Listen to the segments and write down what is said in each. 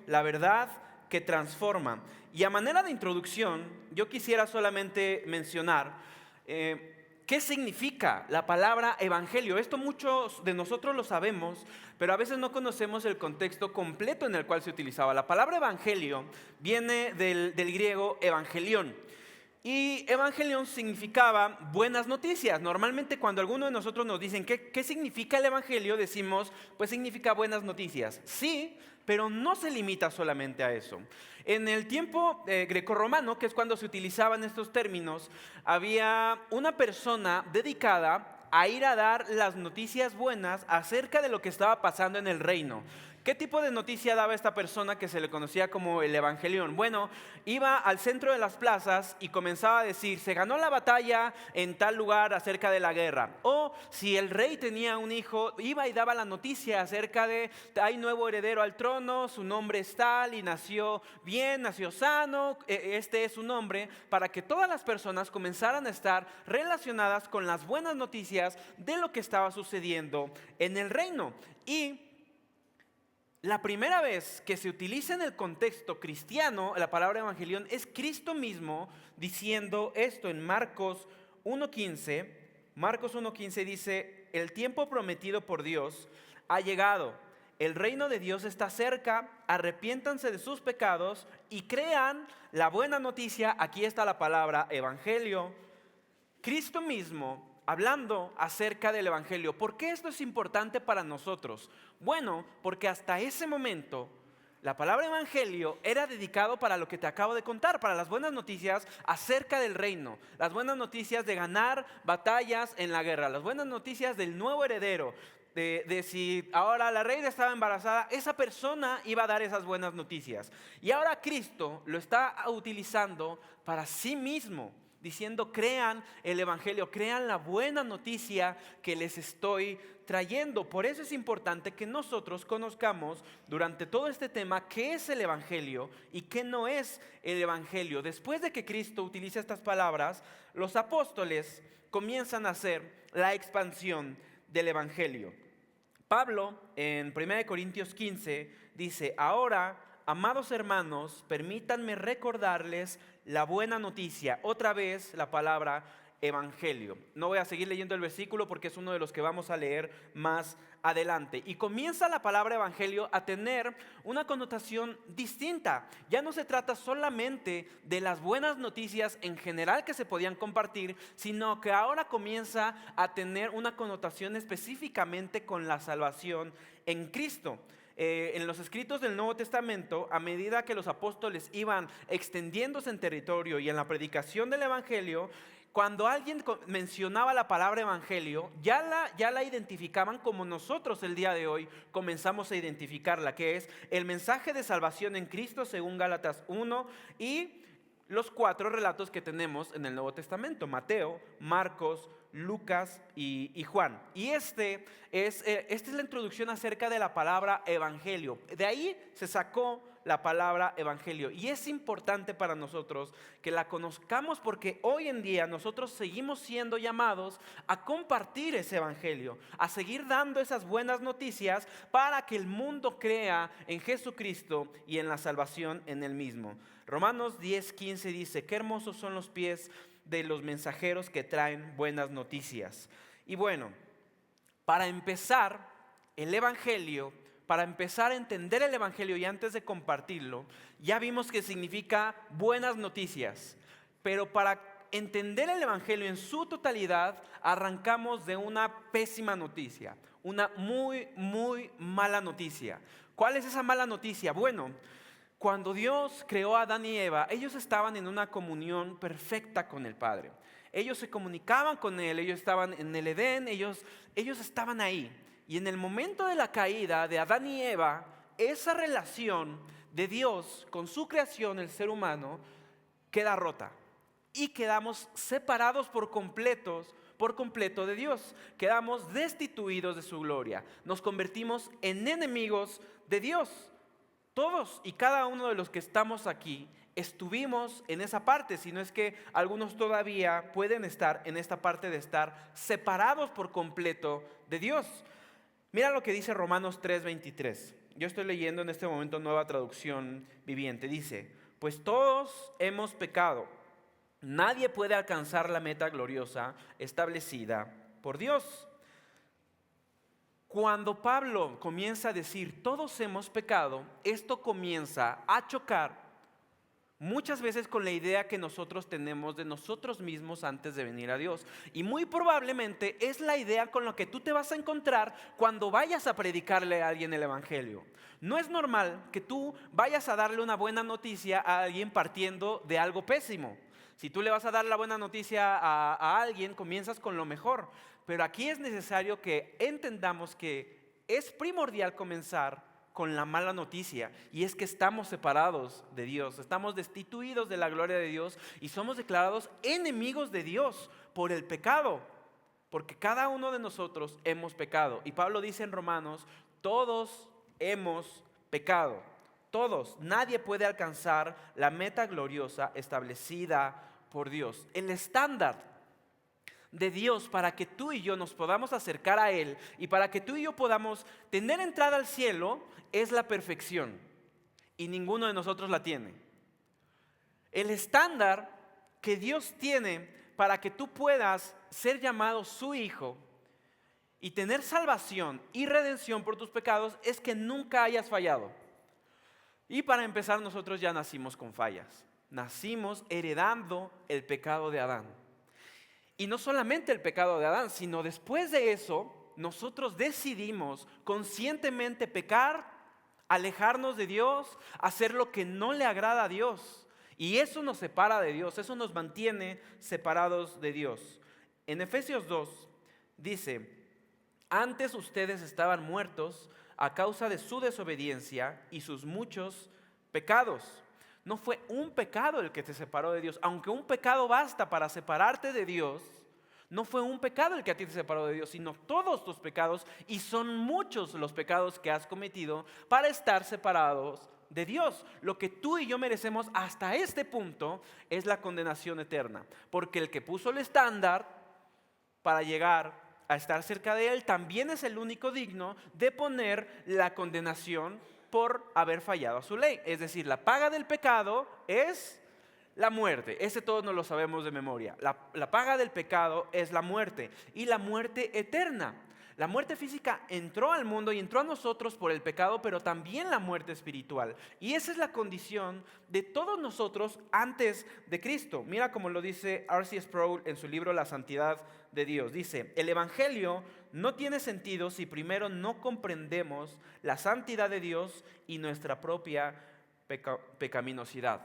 la verdad que transforma. Y a manera de introducción, yo quisiera solamente mencionar qué significa la palabra evangelio. Esto muchos de nosotros lo sabemos, pero a veces no conocemos el contexto completo en el cual se utilizaba. La palabra evangelio viene del griego evangelión. Y evangelión significaba buenas noticias. Normalmente cuando alguno de nosotros nos dicen ¿qué significa el evangelio? Decimos, pues significa buenas noticias. Sí, pero no se limita solamente a eso. En el tiempo grecorromano, que es cuando se utilizaban estos términos, había una persona dedicada a ir a dar las noticias buenas acerca de lo que estaba pasando en el reino. ¿Qué tipo de noticia daba esta persona que se le conocía como el evangelión? Bueno, iba al centro de las plazas y comenzaba a decir, se ganó la batalla en tal lugar acerca de la guerra. O si el rey tenía un hijo, iba y daba la noticia acerca de, hay nuevo heredero al trono, su nombre es tal y nació bien, nació sano, este es su nombre, para que todas las personas comenzaran a estar relacionadas con las buenas noticias de lo que estaba sucediendo en el reino. Y la primera vez que se utiliza en el contexto cristiano la palabra evangelión es Cristo mismo diciendo esto en Marcos 1:15. Marcos 1:15 dice, el tiempo prometido por Dios ha llegado. El reino de Dios está cerca, arrepiéntanse de sus pecados y crean la buena noticia. Aquí está la palabra evangelio. Cristo mismo hablando acerca del evangelio. ¿Por qué esto es importante para nosotros? Bueno, porque hasta ese momento la palabra evangelio era dedicado para lo que te acabo de contar, para las buenas noticias acerca del reino, las buenas noticias de ganar batallas en la guerra, las buenas noticias del nuevo heredero, de si ahora la reina estaba embarazada, esa persona iba a dar esas buenas noticias. Y ahora Cristo lo está utilizando para sí mismo, diciendo crean el evangelio, crean la buena noticia que les estoy trayendo. Por eso es importante que nosotros conozcamos durante todo este tema qué es el evangelio y qué no es el evangelio. Después de que Cristo utiliza estas palabras, los apóstoles comienzan a hacer la expansión del evangelio. Pablo en 1 Corintios 15 dice, ahora, amados hermanos, permítanme recordarles la buena noticia. Otra vez la palabra evangelio. No voy a seguir leyendo el versículo porque es uno de los que vamos a leer más adelante. Y comienza la palabra evangelio a tener una connotación distinta. Ya no se trata solamente de las buenas noticias en general que se podían compartir, sino que ahora comienza a tener una connotación específicamente con la salvación en Cristo. En los escritos del Nuevo Testamento, a medida que los apóstoles iban extendiéndose en territorio y en la predicación del evangelio, cuando alguien mencionaba la palabra evangelio, ya la identificaban como nosotros el día de hoy comenzamos a identificarla, que es el mensaje de salvación en Cristo según Gálatas 1 y los 4 relatos que tenemos en el Nuevo Testamento: Mateo, Marcos, Lucas y Juan. Y esta es la introducción acerca de la palabra evangelio. De ahí se sacó la palabra evangelio. Y es importante para nosotros que la conozcamos porque hoy en día nosotros seguimos siendo llamados a compartir ese evangelio, a seguir dando esas buenas noticias para que el mundo crea en Jesucristo y en la salvación en Él mismo. Romanos 10:15 dice, qué hermosos son los pies de los mensajeros que traen buenas noticias. Y bueno, para empezar el evangelio, para empezar a entender el evangelio y antes de compartirlo, ya vimos que significa buenas noticias. Pero para entender el evangelio en su totalidad, arrancamos de una pésima noticia, una muy, muy mala noticia. ¿Cuál es esa mala noticia? Bueno, cuando Dios creó a Adán y Eva, ellos estaban en una comunión perfecta con el Padre. Ellos se comunicaban con Él, ellos estaban en el Edén, ellos estaban ahí. Y en el momento de la caída de Adán y Eva, esa relación de Dios con su creación, el ser humano, queda rota. Y quedamos separados por completo de Dios. Quedamos destituidos de su gloria. Nos convertimos en enemigos de Dios. Todos y cada uno de los que estamos aquí estuvimos en esa parte, si no es que algunos todavía pueden estar en esta parte de estar separados por completo de Dios. Mira lo que dice Romanos 3:23. yo estoy leyendo en este momento Nueva Traducción Viviente, dice, pues todos hemos pecado, nadie puede alcanzar la meta gloriosa establecida por Dios. Cuando Pablo comienza a decir todos hemos pecado, esto comienza a chocar muchas veces con la idea que nosotros tenemos de nosotros mismos antes de venir a Dios. Y muy probablemente es la idea con la que tú te vas a encontrar cuando vayas a predicarle a alguien el Evangelio. No es normal que tú vayas a darle una buena noticia a alguien partiendo de algo pésimo. Si tú le vas a dar la buena noticia a alguien, comienzas con lo mejor. Pero aquí es necesario que entendamos que es primordial comenzar con la mala noticia, y es que estamos separados de Dios, estamos destituidos de la gloria de Dios y somos declarados enemigos de Dios por el pecado, porque cada uno de nosotros hemos pecado. Y Pablo dice en Romanos, todos hemos pecado, todos, nadie puede alcanzar la meta gloriosa establecida por Dios. El estándar de Dios para que tú y yo nos podamos acercar a Él y para que tú y yo podamos tener entrada al cielo es la perfección, y ninguno de nosotros la tiene. El estándar que Dios tiene para que tú puedas ser llamado su hijo y tener salvación y redención por tus pecados es que nunca hayas fallado. Y para empezar, nosotros ya nacimos con fallas, nacimos heredando el pecado de Adán. Y no solamente el pecado de Adán, sino después de eso, nosotros decidimos conscientemente pecar, alejarnos de Dios, hacer lo que no le agrada a Dios. Y eso nos separa de Dios, eso nos mantiene separados de Dios. En Efesios 2 dice, antes ustedes estaban muertos a causa de su desobediencia y sus muchos pecados. No fue un pecado el que te separó de Dios. Aunque un pecado basta para separarte de Dios, no fue un pecado el que a ti te separó de Dios, sino todos tus pecados, y son muchos los pecados que has cometido para estar separados de Dios. Lo que tú y yo merecemos hasta este punto es la condenación eterna, porque el que puso el estándar para llegar a estar cerca de Él también es el único digno de poner la condenación por haber fallado a su ley. Es decir, la paga del pecado es la muerte. Ese todos nos lo sabemos de memoria. La paga del pecado es la muerte, y la muerte eterna. La muerte física entró al mundo y entró a nosotros por el pecado, pero también la muerte espiritual. Y esa es la condición de todos nosotros antes de Cristo. Mira cómo lo dice R.C. Sproul en su libro La Santidad de Dios. Dice, el Evangelio no tiene sentido si primero no comprendemos la santidad de Dios y nuestra propia pecaminosidad.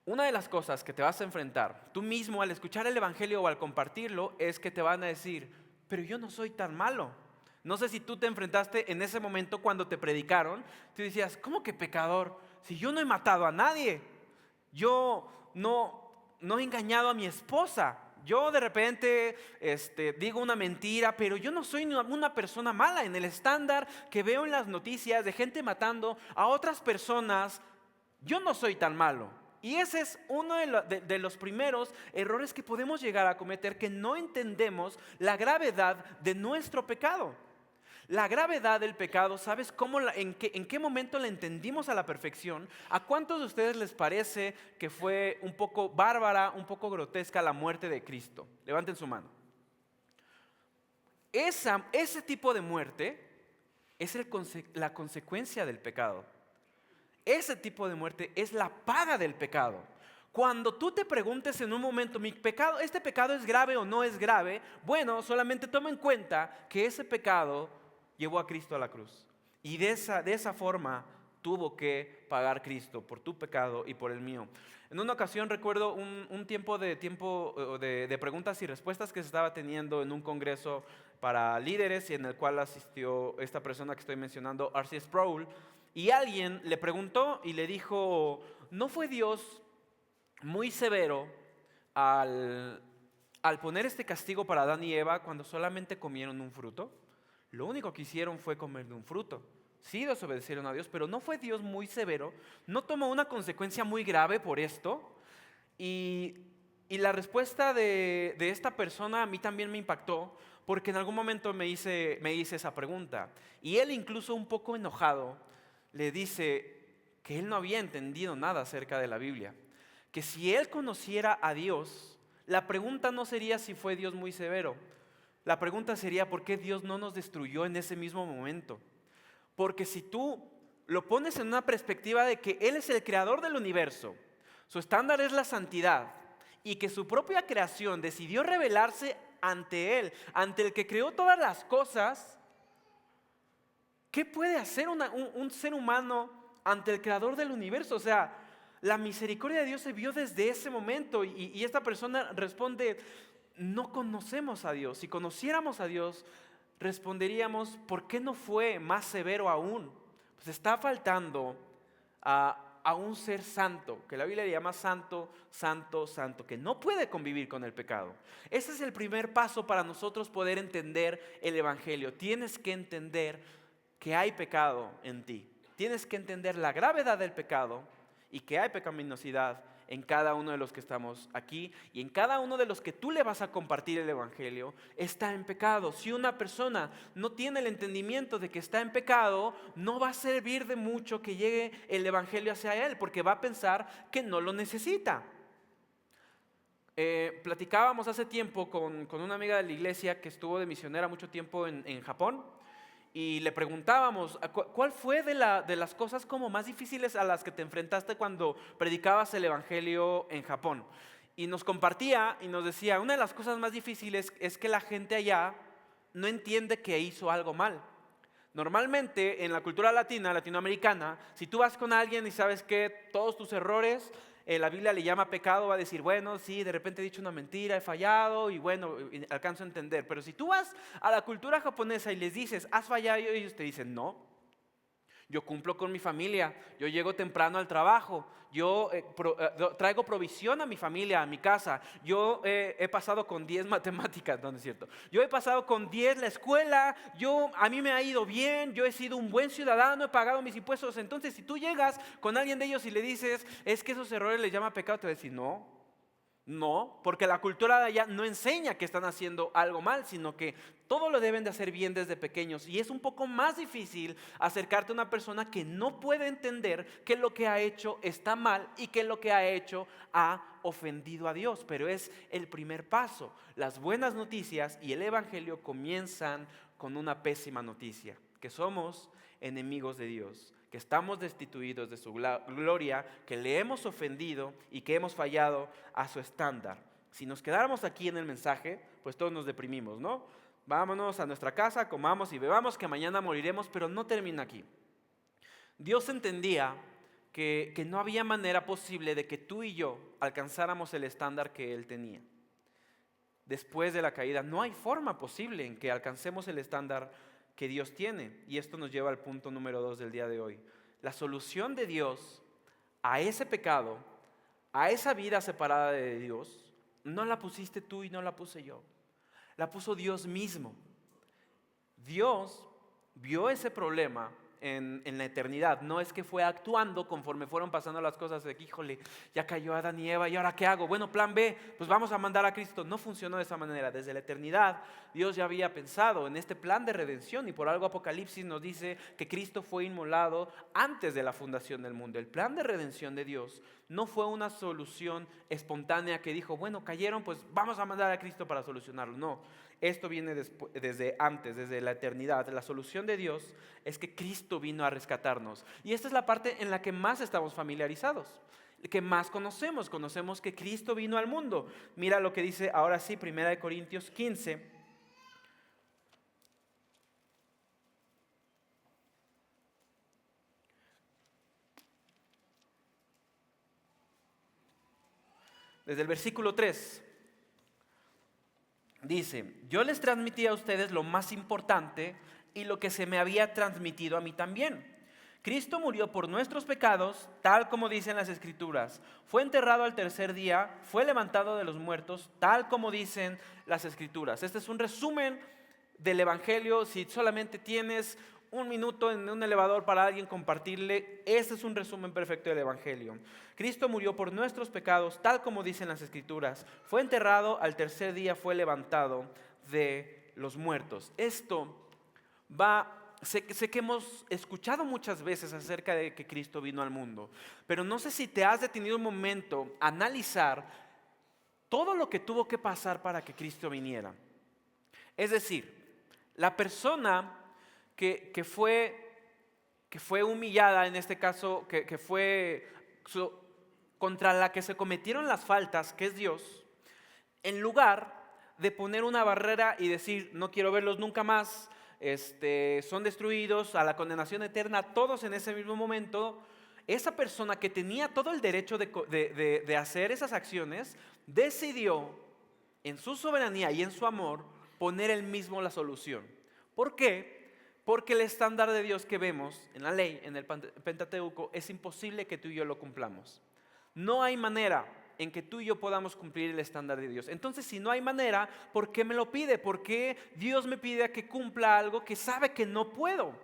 Una de las cosas que te vas a enfrentar tú mismo al escuchar el Evangelio o al compartirlo es que te van a decir, pero yo no soy tan malo. No sé si tú te enfrentaste en ese momento cuando te predicaron. Tú decías, ¿cómo que pecador? Si yo no he matado a nadie. Yo no he engañado a mi esposa. Yo de repente digo una mentira, pero yo no soy una persona mala. En el estándar que veo en las noticias de gente matando a otras personas, yo no soy tan malo. Y ese es uno de los primeros errores que podemos llegar a cometer, que no entendemos la gravedad de nuestro pecado. La gravedad del pecado, ¿sabes en qué momento la entendimos a la perfección? ¿A cuántos de ustedes les parece que fue un poco bárbara, un poco grotesca la muerte de Cristo? Levanten su mano. Ese tipo de muerte es la consecuencia del pecado. Ese tipo de muerte es la paga del pecado. Cuando tú te preguntes en un momento, ¿este pecado es grave o no es grave? Bueno, solamente toma en cuenta que ese pecado llevó a Cristo a la cruz. Y de esa forma tuvo que pagar Cristo por tu pecado y por el mío. En una ocasión recuerdo un tiempo de preguntas y respuestas que se estaba teniendo en un congreso para líderes, y en el cual asistió esta persona que estoy mencionando, R.C. Sproul. Y alguien le preguntó y le dijo, ¿no fue Dios muy severo al poner este castigo para Adán y Eva cuando solamente comieron un fruto? Lo único que hicieron fue comer de un fruto. Sí desobedecieron a Dios, pero ¿no fue Dios muy severo? ¿No tomó una consecuencia muy grave por esto? Y la respuesta de esta persona a mí también me impactó, porque en algún momento me hice esa pregunta. Y él, incluso un poco enojado, le dice que él no había entendido nada acerca de la Biblia. Que si él conociera a Dios, la pregunta no sería si fue Dios muy severo. La pregunta sería ¿por qué Dios no nos destruyó en ese mismo momento? Porque si tú lo pones en una perspectiva de que Él es el creador del universo, su estándar es la santidad, y que su propia creación decidió revelarse ante Él, ante el que creó todas las cosas, ¿qué puede hacer un ser humano ante el creador del universo? O sea, la misericordia de Dios se vio desde ese momento y esta persona responde, no conocemos a Dios. Si conociéramos a Dios, responderíamos, ¿por qué no fue más severo aún? Pues está faltando a un ser santo, que la Biblia le llama santo, santo, santo, que no puede convivir con el pecado. Ese es el primer paso para nosotros poder entender el Evangelio. Tienes que entender que hay pecado en ti. Tienes que entender la gravedad del pecado y que hay pecaminosidad en cada uno de los que estamos aquí y en cada uno de los que tú le vas a compartir el Evangelio, está en pecado. Si una persona no tiene el entendimiento de que está en pecado, no va a servir de mucho que llegue el Evangelio hacia él, porque va a pensar que no lo necesita. Platicábamos hace tiempo con una amiga de la iglesia que estuvo de misionera mucho tiempo en Japón. Y le preguntábamos, ¿cuál fue de las cosas como más difíciles a las que te enfrentaste cuando predicabas el Evangelio en Japón? Y nos compartía y nos decía, una de las cosas más difíciles es que la gente allá no entiende que hizo algo mal. Normalmente en la cultura latinoamericana, si tú vas con alguien y sabes que todos tus errores, la Biblia le llama pecado, va a decir, bueno, sí, de repente he dicho una mentira, he fallado y bueno, alcanzo a entender. Pero si tú vas a la cultura japonesa y les dices, has fallado, y ellos te dicen, no, yo cumplo con mi familia, yo llego temprano al trabajo, yo traigo provisión a mi familia, a mi casa, yo he pasado con 10 matemáticas, no es cierto, yo he pasado con 10 la escuela, a mí me ha ido bien, yo he sido un buen ciudadano, he pagado mis impuestos. Entonces si tú llegas con alguien de ellos y le dices, es que esos errores les llama pecado, te va a decir, no, porque la cultura de allá no enseña que están haciendo algo mal, sino que todo lo deben de hacer bien desde pequeños. Y es un poco más difícil acercarte a una persona que no puede entender que lo que ha hecho está mal y que lo que ha hecho ha ofendido a Dios. Pero es el primer paso. Las buenas noticias y el Evangelio comienzan con una pésima noticia, que somos enemigos de Dios, que estamos destituidos de su gloria, que le hemos ofendido y que hemos fallado a su estándar. Si nos quedáramos aquí en el mensaje, pues todos nos deprimimos, ¿no? Vámonos a nuestra casa, comamos y bebamos, que mañana moriremos, pero no termina aquí. Dios entendía que no había manera posible de que tú y yo alcanzáramos el estándar que Él tenía. Después de la caída, no hay forma posible en que alcancemos el estándar que Dios tiene. Y esto nos lleva al punto número 2 del día de hoy. La solución de Dios a ese pecado, a esa vida separada de Dios, no la pusiste tú y no la puse yo. La puso Dios mismo. Dios vio ese problema en la eternidad. No es que fue actuando conforme fueron pasando las cosas de que, híjole, ya cayó Adán y Eva, ¿y ahora qué hago? Bueno, plan B, pues vamos a mandar a Cristo. No funcionó de esa manera. Desde la eternidad Dios ya había pensado en este plan de redención, y por algo Apocalipsis nos dice que Cristo fue inmolado antes de la fundación del mundo. El plan de redención de Dios no fue una solución espontánea que dijo, bueno, cayeron, pues vamos a mandar a Cristo para solucionarlo. No, esto viene desde antes, desde la eternidad. La solución de Dios es que Cristo vino a rescatarnos. Y esta es la parte en la que más estamos familiarizados, que más conocemos. Conocemos que Cristo vino al mundo. Mira lo que dice ahora sí, 1 Corintios 15. Desde el versículo 3. Dice, yo les transmití a ustedes lo más importante y lo que se me había transmitido a mí también. Cristo murió por nuestros pecados, tal como dicen las Escrituras. Fue enterrado al tercer día, fue levantado de los muertos, tal como dicen las Escrituras. Este es un resumen del Evangelio. Si solamente tienes un minuto en un elevador para alguien compartirle, este es un resumen perfecto del Evangelio. Cristo murió por nuestros pecados, tal como dicen las Escrituras. Fue enterrado, al tercer día fue levantado de los muertos. Sé que hemos escuchado muchas veces acerca de que Cristo vino al mundo, pero no sé si te has detenido un momento a analizar todo lo que tuvo que pasar para que Cristo viniera. Es decir, la persona que fue humillada, en este caso, contra la que se cometieron las faltas, que es Dios, en lugar de poner una barrera y decir, no quiero verlos nunca más, son destruidos a la condenación eterna, todos en ese mismo momento, esa persona que tenía todo el derecho de hacer esas acciones, decidió en su soberanía y en su amor poner él mismo la solución. ¿Por qué? Porque el estándar de Dios que vemos en la ley, en el Pentateuco, es imposible que tú y yo lo cumplamos. No hay manera en que tú y yo podamos cumplir el estándar de Dios. Entonces, si no hay manera, ¿por qué me lo pide? ¿Por qué Dios me pide a que cumpla algo que sabe que no puedo?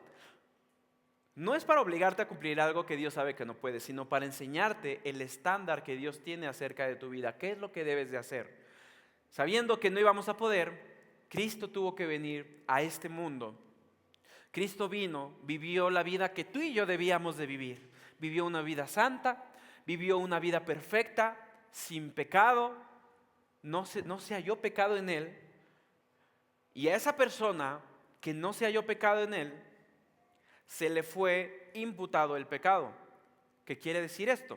No es para obligarte a cumplir algo que Dios sabe que no puedes, sino para enseñarte el estándar que Dios tiene acerca de tu vida. ¿Qué es lo que debes de hacer? Sabiendo que no íbamos a poder, Cristo tuvo que venir a este mundo. Cristo vino, vivió la vida que tú y yo debíamos de vivir. Vivió una vida santa, vivió una vida perfecta, sin pecado, no se halló pecado en él. Y a esa persona que no se halló pecado en él, se le fue imputado el pecado. ¿Qué quiere decir esto?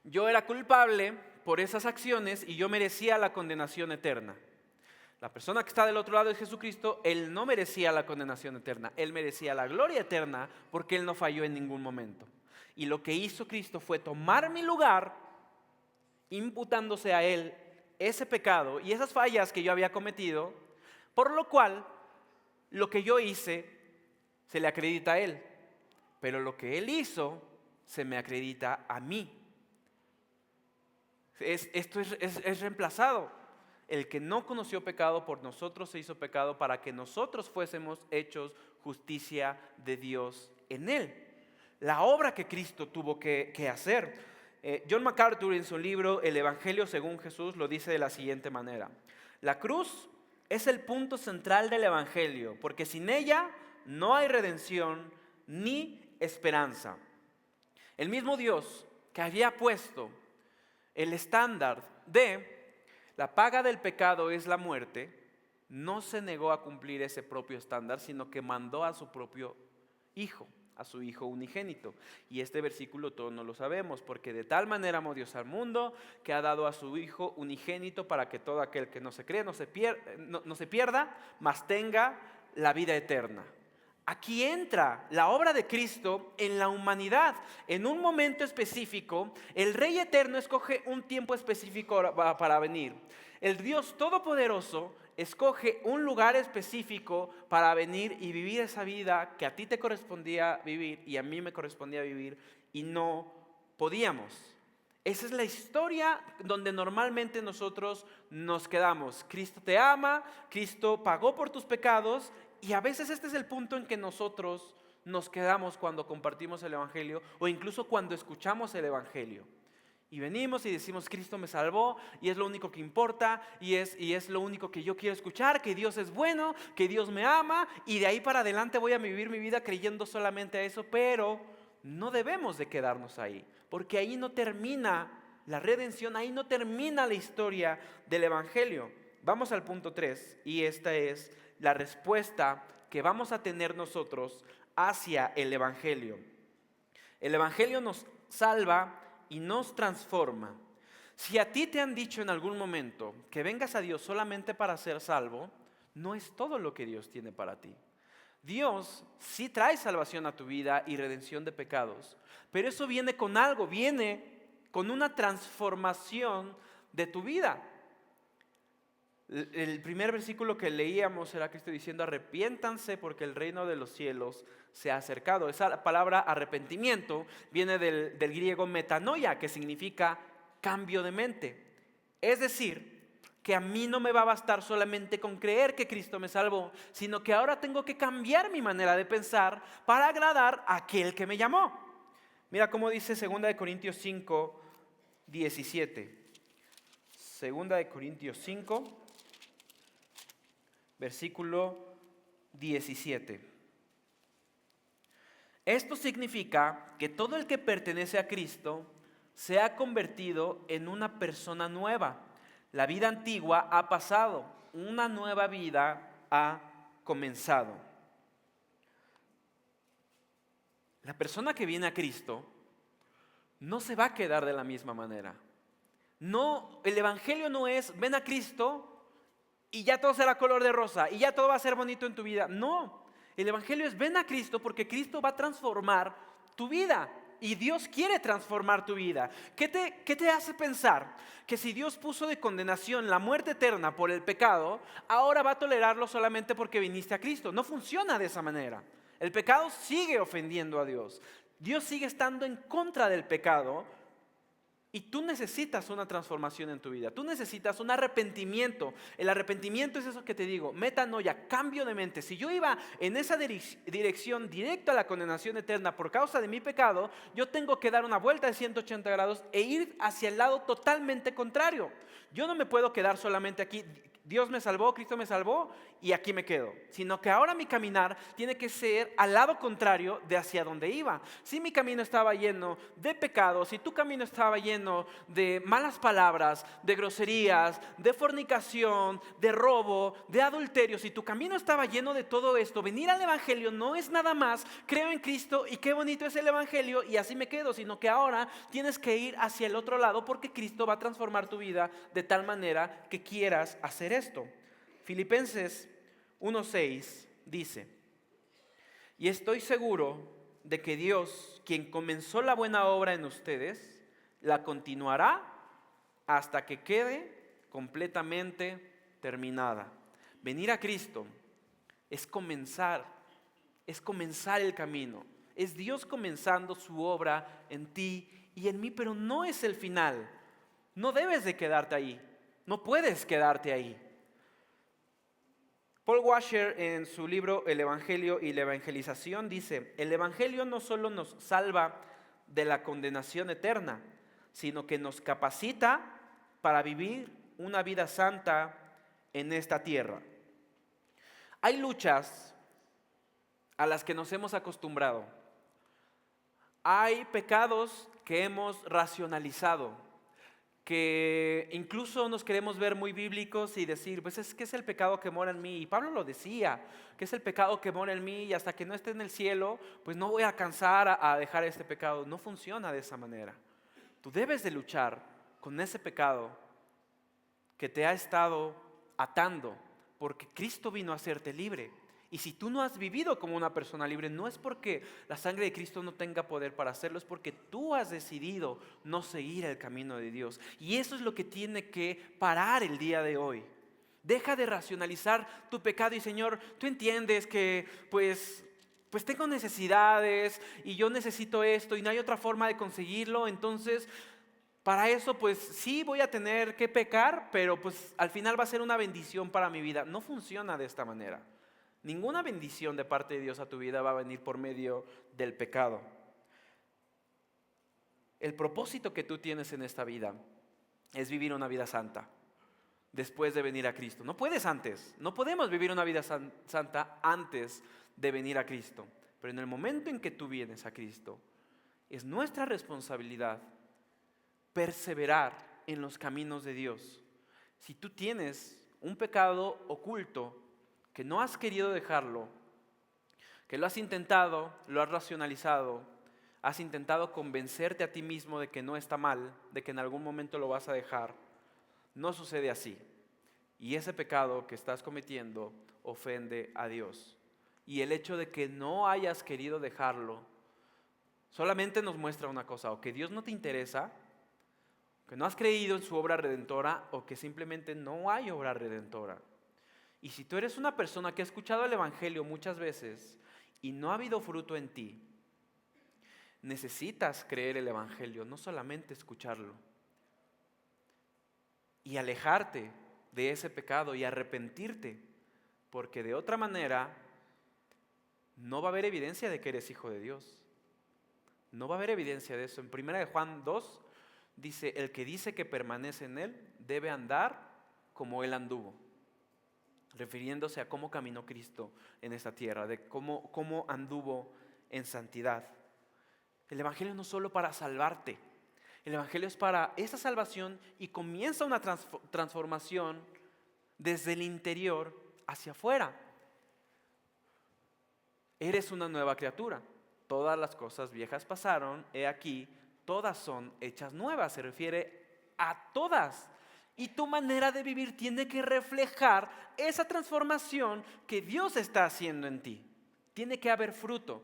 Yo era culpable por esas acciones y yo merecía la condenación eterna. La persona que está del otro lado de Jesucristo, él no merecía la condenación eterna, él merecía la gloria eterna porque él no falló en ningún momento. Y lo que hizo Cristo fue tomar mi lugar, imputándose a él ese pecado y esas fallas que yo había cometido, por lo cual lo que yo hice se le acredita a él, pero lo que él hizo se me acredita a mí. Esto es reemplazado. El que no conoció pecado por nosotros se hizo pecado para que nosotros fuésemos hechos justicia de Dios en él. La obra que Cristo tuvo que hacer. John MacArthur en su libro El Evangelio según Jesús lo dice de la siguiente manera: la cruz es el punto central del Evangelio, porque sin ella no hay redención ni esperanza. El mismo Dios que había puesto el estándar de la paga del pecado es la muerte, no se negó a cumplir ese propio estándar, sino que mandó a su propio Hijo, a su Hijo unigénito. Y este versículo todos no lo sabemos, porque de tal manera amó Dios al mundo, que ha dado a su Hijo unigénito para que todo aquel que no se cree no se pierda, mas tenga la vida eterna. Aquí entra la obra de Cristo en la humanidad. En un momento específico, el Rey Eterno escoge un tiempo específico para venir. El Dios Todopoderoso escoge un lugar específico para venir y vivir esa vida que a ti te correspondía vivir y a mí me correspondía vivir y no podíamos. Esa es la historia donde normalmente nosotros nos quedamos. Cristo te ama, Cristo pagó por tus pecados. Y a veces este es el punto en que nosotros nos quedamos cuando compartimos el Evangelio o incluso cuando escuchamos el Evangelio. Y venimos y decimos, Cristo me salvó y es lo único que importa y es lo único que yo quiero escuchar, que Dios es bueno, que Dios me ama y de ahí para adelante voy a vivir mi vida creyendo solamente a eso, pero no debemos de quedarnos ahí, porque ahí no termina la redención, ahí no termina la historia del Evangelio. Vamos al punto 3 y esta es la respuesta que vamos a tener nosotros hacia el Evangelio. El Evangelio nos salva y nos transforma. Si a ti te han dicho en algún momento que vengas a Dios solamente para ser salvo, no es todo lo que Dios tiene para ti. Dios sí trae salvación a tu vida y redención de pecados, pero eso viene con algo, viene con una transformación de tu vida. El primer versículo que leíamos era Cristo diciendo: arrepiéntanse porque el reino de los cielos se ha acercado. Esa palabra arrepentimiento viene del griego metanoia, que significa cambio de mente. Es decir, que a mí no me va a bastar solamente con creer que Cristo me salvó, sino que ahora tengo que cambiar mi manera de pensar para agradar a aquel que me llamó. Mira cómo dice 2 Corintios 5, 17. 2 Corintios 5, versículo 17. Esto significa que todo el que pertenece a Cristo se ha convertido en una persona nueva. La vida antigua ha pasado, una nueva vida ha comenzado. La persona que viene a Cristo no se va a quedar de la misma manera. No, el evangelio no es ven a Cristo y ya todo será color de rosa y ya todo va a ser bonito en tu vida. No, el evangelio es ven a Cristo porque Cristo va a transformar tu vida. Y Dios quiere transformar tu vida. ¿Qué te hace pensar que si Dios puso de condenación la muerte eterna por el pecado, ahora va a tolerarlo solamente porque viniste a Cristo? No funciona de esa manera. El pecado sigue ofendiendo a Dios. Dios sigue estando en contra del pecado. Y tú necesitas una transformación en tu vida. Tú necesitas un arrepentimiento. El arrepentimiento es eso que te digo, metanoia, cambio de mente. Si yo iba en esa dirección directa a la condenación eterna por causa de mi pecado, yo tengo que dar una vuelta de 180 grados e ir hacia el lado totalmente contrario. Yo no me puedo quedar solamente aquí. Dios me salvó, Cristo me salvó y aquí me quedo. Sino que ahora mi caminar tiene que ser al lado contrario de hacia donde iba. Si mi camino estaba lleno de pecados, si tu camino estaba lleno de malas palabras, de groserías, de fornicación, de robo, de adulterio, si tu camino estaba lleno de todo esto, venir al evangelio no es nada más, creo en Cristo y qué bonito es el evangelio y así me quedo, sino que ahora tienes que ir hacia el otro lado porque Cristo va a transformar tu vida de tal manera que quieras hacer esto. Filipenses 1:6 dice: y estoy seguro de que Dios, quien comenzó la buena obra en ustedes, la continuará hasta que quede completamente terminada. Venir a Cristo es comenzar el camino. Es Dios comenzando su obra en ti y en mí, pero no es el final. No debes de quedarte ahí. No puedes quedarte ahí. Paul Washer en su libro El Evangelio y la Evangelización dice: el Evangelio no solo nos salva de la condenación eterna, sino que nos capacita para vivir una vida santa en esta tierra. Hay luchas a las que nos hemos acostumbrado. Hay pecados que hemos racionalizado, que incluso nos queremos ver muy bíblicos y decir, pues es que es el pecado que mora en mí. Y Pablo lo decía, que es el pecado que mora en mí y hasta que no esté en el cielo, pues no voy a alcanzar a dejar este pecado. No funciona de esa manera. Tú debes de luchar con ese pecado que te ha estado atando, porque Cristo vino a hacerte libre. Y si tú no has vivido como una persona libre, no es porque la sangre de Cristo no tenga poder para hacerlo, es porque tú has decidido no seguir el camino de Dios. Y eso es lo que tiene que parar el día de hoy. Deja de racionalizar tu pecado y Señor, tú entiendes que pues tengo necesidades y yo necesito esto y no hay otra forma de conseguirlo, entonces para eso pues sí voy a tener que pecar, pero pues al final va a ser una bendición para mi vida. No funciona de esta manera. Ninguna bendición de parte de Dios a tu vida va a venir por medio del pecado. El propósito que tú tienes en esta vida es vivir una vida santa después de venir a Cristo. No puedes antes, no podemos vivir una vida santa antes de venir a Cristo. Pero en el momento en que tú vienes a Cristo, es nuestra responsabilidad perseverar en los caminos de Dios. Si tú tienes un pecado oculto, que no has querido dejarlo, que lo has intentado, lo has racionalizado, has intentado convencerte a ti mismo de que no está mal, de que en algún momento lo vas a dejar, no sucede así. Y ese pecado que estás cometiendo ofende a Dios. Y el hecho de que no hayas querido dejarlo, solamente nos muestra una cosa: o que Dios no te interesa, que no has creído en su obra redentora, o que simplemente no hay obra redentora. Y si tú eres una persona que ha escuchado el evangelio muchas veces y no ha habido fruto en ti, necesitas creer el evangelio, no solamente escucharlo. Y alejarte de ese pecado y arrepentirte, porque de otra manera no va a haber evidencia de que eres hijo de Dios. No va a haber evidencia de eso. En 1 Juan 2 dice: el que dice que permanece en él debe andar como él anduvo. refiriéndose a cómo caminó Cristo en esta tierra, de cómo anduvo en santidad. El Evangelio no es solo para salvarte, el Evangelio es para esa salvación y comienza una transformación desde el interior hacia afuera. Eres una nueva criatura. Todas las cosas viejas pasaron, he aquí, todas son hechas nuevas. Se refiere a todas. Y tu manera de vivir tiene que reflejar esa transformación que Dios está haciendo en ti. Tiene que haber fruto.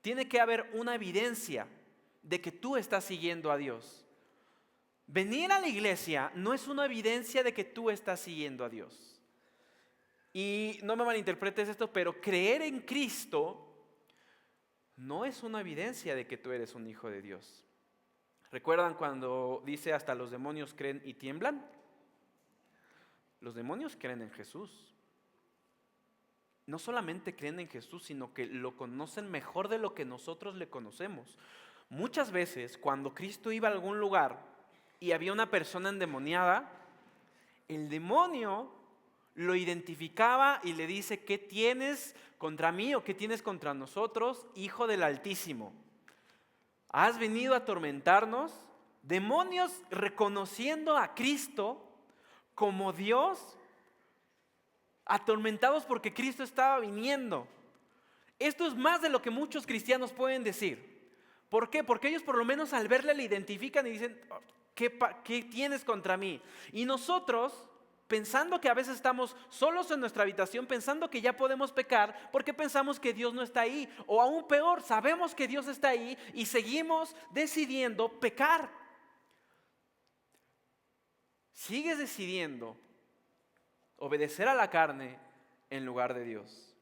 Tiene que haber una evidencia de que tú estás siguiendo a Dios. Venir a la iglesia no es una evidencia de que tú estás siguiendo a Dios. Y no me malinterpretes esto, pero creer en Cristo no es una evidencia de que tú eres un hijo de Dios. ¿Recuerdan cuando dice hasta los demonios creen y tiemblan? Los demonios creen en Jesús. No solamente creen en Jesús, sino que lo conocen mejor de lo que nosotros le conocemos. Muchas veces cuando Cristo iba a algún lugar y había una persona endemoniada, el demonio lo identificaba y le dice: ¿qué tienes contra mí o qué tienes contra nosotros, hijo del Altísimo? ¿Has venido a atormentarnos? Demonios reconociendo a Cristo como Dios, atormentados porque Cristo estaba viniendo. Esto es más de lo que muchos cristianos pueden decir. ¿Por qué? Porque ellos por lo menos al verle le identifican y dicen: ¿qué tienes contra mí? Y nosotros, pensando que a veces estamos solos en nuestra habitación, pensando que ya podemos pecar, porque pensamos que Dios no está ahí. O aún peor, sabemos que Dios está ahí y seguimos decidiendo pecar. Sigues decidiendo obedecer a la carne en lugar de Dios.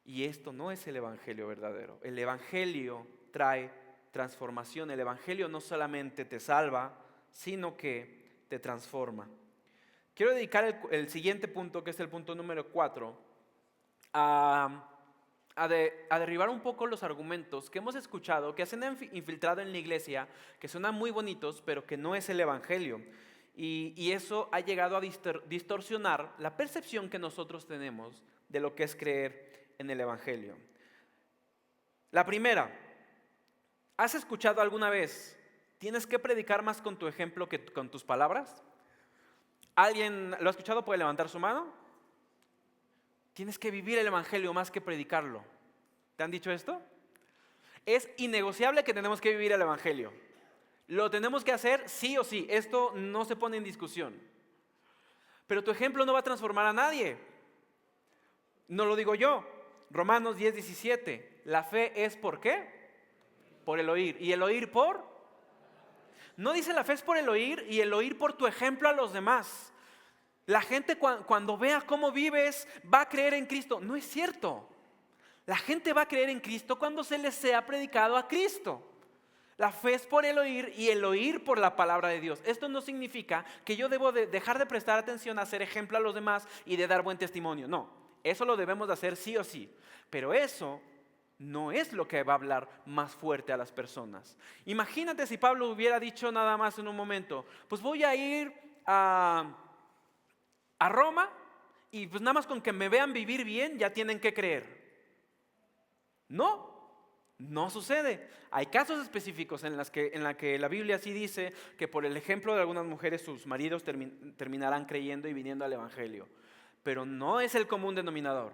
Y esto no es el evangelio verdadero. El evangelio trae transformación. El evangelio no solamente te salva, sino que te transforma. Quiero dedicar el siguiente punto, que es el punto número 4, a derribar un poco los argumentos que hemos escuchado, que se han infiltrado en la iglesia, que suenan muy bonitos, pero que no es el evangelio. Y eso ha llegado a distorsionar la percepción que nosotros tenemos de lo que es creer en el evangelio. La primera: ¿has escuchado alguna vez: tienes que predicar más con tu ejemplo que con tus palabras? ¿Alguien lo ha escuchado? ¿Puede levantar su mano? Tienes que vivir el evangelio más que predicarlo. ¿Te han dicho esto? Es innegociable que tenemos que vivir el evangelio. Lo tenemos que hacer sí o sí. Esto no se pone en discusión. Pero tu ejemplo no va a transformar a nadie. No lo digo yo. Romanos 10:17. La fe es ¿por qué? Por el oír. ¿Y el oír por? No dice la fe es por el oír y el oír por tu ejemplo a los demás. La gente cuando vea cómo vives va a creer en Cristo. No es cierto. La gente va a creer en Cristo cuando se les sea predicado a Cristo. La fe es por el oír y el oír por la palabra de Dios. Esto no significa que yo debo dejar de prestar atención a ser ejemplo a los demás y de dar buen testimonio. No, eso lo debemos de hacer sí o sí. Pero eso no es lo que va a hablar más fuerte a las personas. Imagínate si Pablo hubiera dicho nada más en un momento: pues voy a ir a Roma y pues nada más con que me vean vivir bien ya tienen que creer. No sucede. Hay casos específicos en la que la Biblia sí dice que por el ejemplo de algunas mujeres sus maridos terminarán creyendo y viniendo al evangelio. Pero no es el común denominador.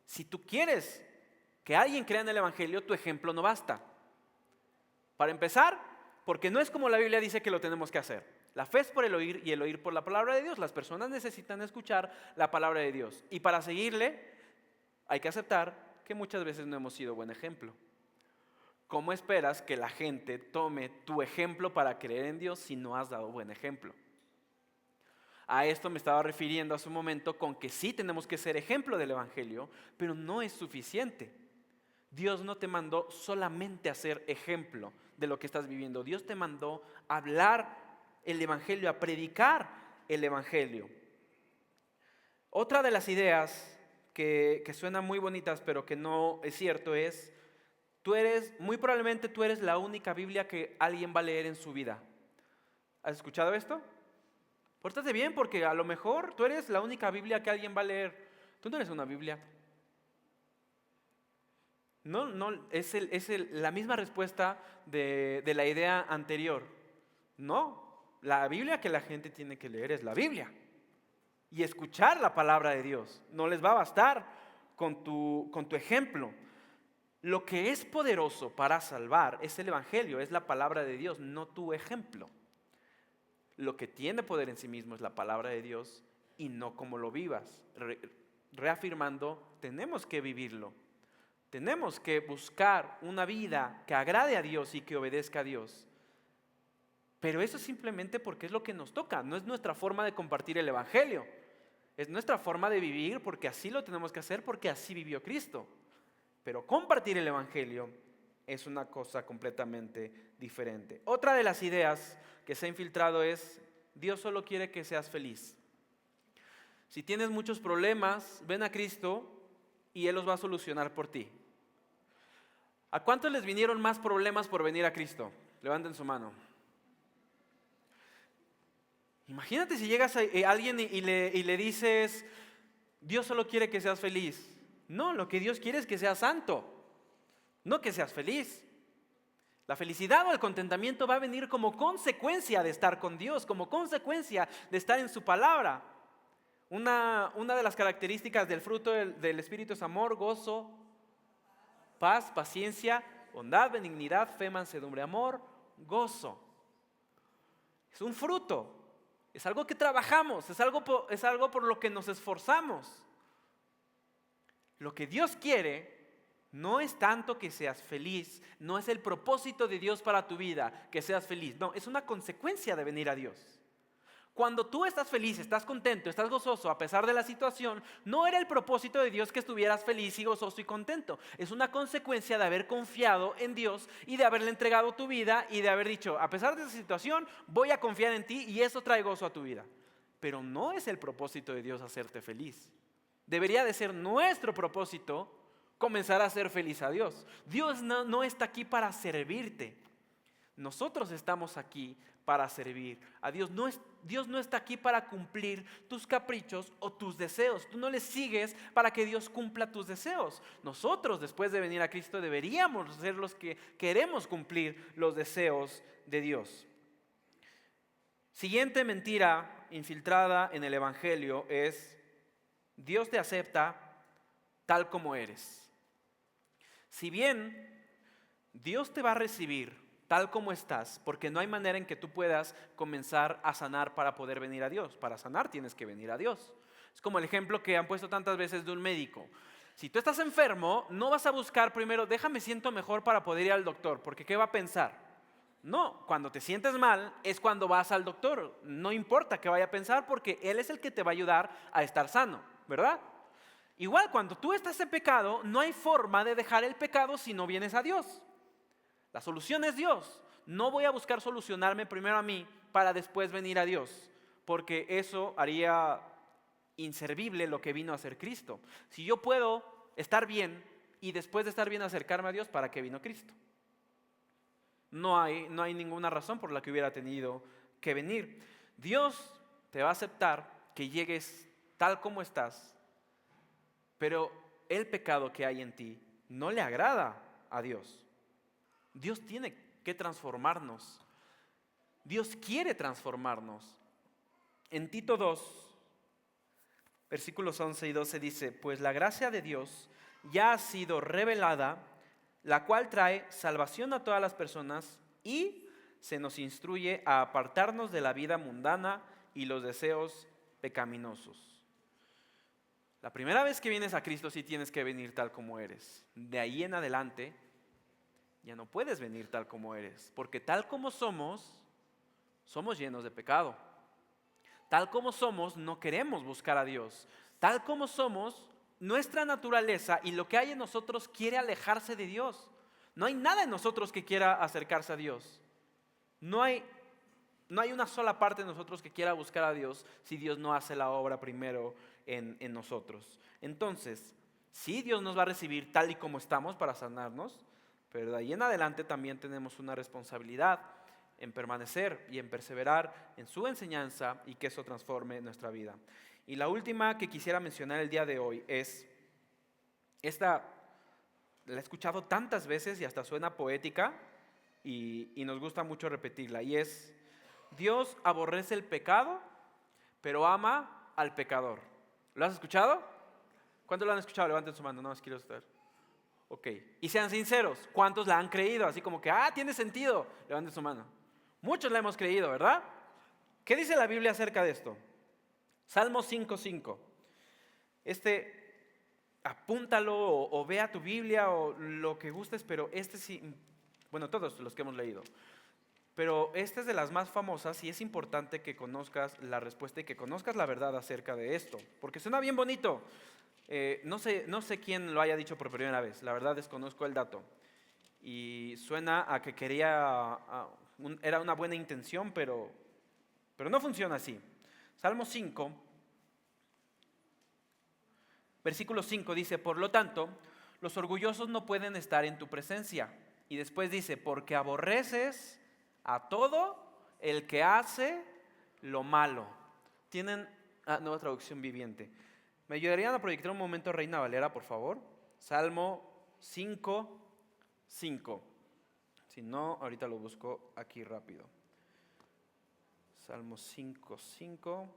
Si tú quieres que alguien crea en el evangelio, tu ejemplo no basta. Para empezar, porque no es como la Biblia dice que lo tenemos que hacer. La fe es por el oír y el oír por la palabra de Dios. Las personas necesitan escuchar la palabra de Dios. Y para seguirle hay que aceptar que muchas veces no hemos sido buen ejemplo. ¿Cómo esperas que la gente tome tu ejemplo para creer en Dios si no has dado buen ejemplo? A esto me estaba refiriendo hace un momento con que sí tenemos que ser ejemplo del evangelio, pero no es suficiente. Dios no te mandó solamente a ser ejemplo de lo que estás viviendo. Dios te mandó a hablar el evangelio, a predicar el evangelio. Otra de las ideas que suenan muy bonitas pero que no es cierto es: muy probablemente tú eres la única Biblia que alguien va a leer en su vida. ¿Has escuchado esto? Pórtate bien porque a lo mejor tú eres la única Biblia que alguien va a leer. Tú no eres una Biblia. No, la misma respuesta de la idea anterior. No, la Biblia que la gente tiene que leer es la Biblia. Y escuchar la palabra de Dios. No les va a bastar con tu ejemplo. Lo que es poderoso para salvar es el Evangelio, es la palabra de Dios, no tu ejemplo. Lo que tiene poder en sí mismo es la palabra de Dios y no cómo lo vivas. Reafirmando, tenemos que vivirlo. Tenemos que buscar una vida que agrade a Dios y que obedezca a Dios. Pero eso simplemente porque es lo que nos toca, no es nuestra forma de compartir el Evangelio. Es nuestra forma de vivir porque así lo tenemos que hacer, porque así vivió Cristo. Pero compartir el Evangelio es una cosa completamente diferente. Otra de las ideas que se ha infiltrado es: Dios solo quiere que seas feliz. Si tienes muchos problemas, ven a Cristo y Él los va a solucionar por ti. ¿A cuántos les vinieron más problemas por venir a Cristo? Levanten su mano. Imagínate si llegas a alguien y le dices: Dios solo quiere que seas feliz. No, lo que Dios quiere es que seas santo, no que seas feliz. La felicidad o el contentamiento va a venir como consecuencia de estar con Dios, como consecuencia de estar en su palabra. Una de las características del fruto del Espíritu es amor, gozo, paz, paciencia, bondad, benignidad, fe, mansedumbre, amor, gozo. Es un fruto, es algo que trabajamos, es algo por lo que nos esforzamos. Lo que Dios quiere no es tanto que seas feliz, no es el propósito de Dios para tu vida que seas feliz, no, es una consecuencia de venir a Dios. Cuando tú estás feliz, estás contento, estás gozoso a pesar de la situación, no era el propósito de Dios que estuvieras feliz y gozoso y contento. Es una consecuencia de haber confiado en Dios y de haberle entregado tu vida y de haber dicho: a pesar de esa situación, voy a confiar en ti y eso trae gozo a tu vida. Pero no es el propósito de Dios hacerte feliz. Debería de ser nuestro propósito comenzar a hacer feliz a Dios. Dios no está aquí para servirte. Nosotros estamos aquí para servir a Dios. Dios no está aquí para cumplir tus caprichos o tus deseos. Tú no le sigues para que Dios cumpla tus deseos. Nosotros, después de venir a Cristo, deberíamos ser los que queremos cumplir los deseos de Dios. Siguiente mentira infiltrada en el Evangelio es: Dios te acepta tal como eres. Si bien Dios te va a recibir tal como estás, porque no hay manera en que tú puedas comenzar a sanar para poder venir a Dios. Para sanar tienes que venir a Dios. Es como el ejemplo que han puesto tantas veces de un médico. Si tú estás enfermo, no vas a buscar primero: déjame siento mejor para poder ir al doctor, porque ¿qué va a pensar? No, cuando te sientes mal es cuando vas al doctor. No importa qué vaya a pensar, porque Él es el que te va a ayudar a estar sano, ¿verdad? Igual, cuando tú estás en pecado, no hay forma de dejar el pecado si no vienes a Dios. La solución es Dios. No voy a buscar solucionarme primero a mí para después venir a Dios, porque eso haría inservible lo que vino a hacer Cristo. Si yo puedo estar bien y después de estar bien acercarme a Dios, ¿para qué vino Cristo? No hay ninguna razón por la que hubiera tenido que venir. Dios te va a aceptar que llegues tal como estás, pero el pecado que hay en ti no le agrada a Dios. Dios tiene que transformarnos. Dios quiere transformarnos. En Tito 2, versículos 11 y 12 dice: pues la gracia de Dios ya ha sido revelada, la cual trae salvación a todas las personas y se nos instruye a apartarnos de la vida mundana y los deseos pecaminosos. La primera vez que vienes a Cristo sí tienes que venir tal como eres. De ahí en adelante ya no puedes venir tal como eres, porque tal como somos llenos de pecado. Tal como somos, no queremos buscar a Dios. Tal como somos, nuestra naturaleza y lo que hay en nosotros quiere alejarse de Dios. No hay nada en nosotros que quiera acercarse a Dios. No hay una sola parte de nosotros que quiera buscar a Dios si Dios no hace la obra primero en nosotros. Entonces, sí, Dios nos va a recibir tal y como estamos para sanarnos, pero de ahí en adelante también tenemos una responsabilidad. en permanecer y en perseverar en su enseñanza y que eso transforme nuestra vida. Y la última que quisiera mencionar el día de hoy es, esta la he escuchado tantas veces y hasta suena poética y nos gusta mucho repetirla, y es: Dios aborrece el pecado, pero ama al pecador. ¿Lo has escuchado? ¿Cuántos lo han escuchado? Levanten su mano, no más quiero estar. Ok, y sean sinceros, ¿cuántos la han creído? Así como que, tiene sentido, levanten su mano. Muchos la hemos creído, ¿verdad? ¿Qué dice la Biblia acerca de esto? Salmo 5:5. Apúntalo o vea tu Biblia o lo que gustes, pero sí, bueno, todos los que hemos leído. Pero esta es de las más famosas y es importante que conozcas la respuesta y que conozcas la verdad acerca de esto, porque suena bien bonito. No sé quién lo haya dicho por primera vez, la verdad desconozco el dato. Y suena a que era una buena intención, pero no funciona así. Salmo 5, versículo 5 dice: por lo tanto, los orgullosos no pueden estar en tu presencia. Y después dice: porque aborreces a todo el que hace lo malo. Tienen nueva traducción viviente. ¿Me ayudarían a proyectar un momento Reina Valera, por favor? Salmo 5:5. Si no, ahorita lo busco aquí rápido. Salmo 5:5.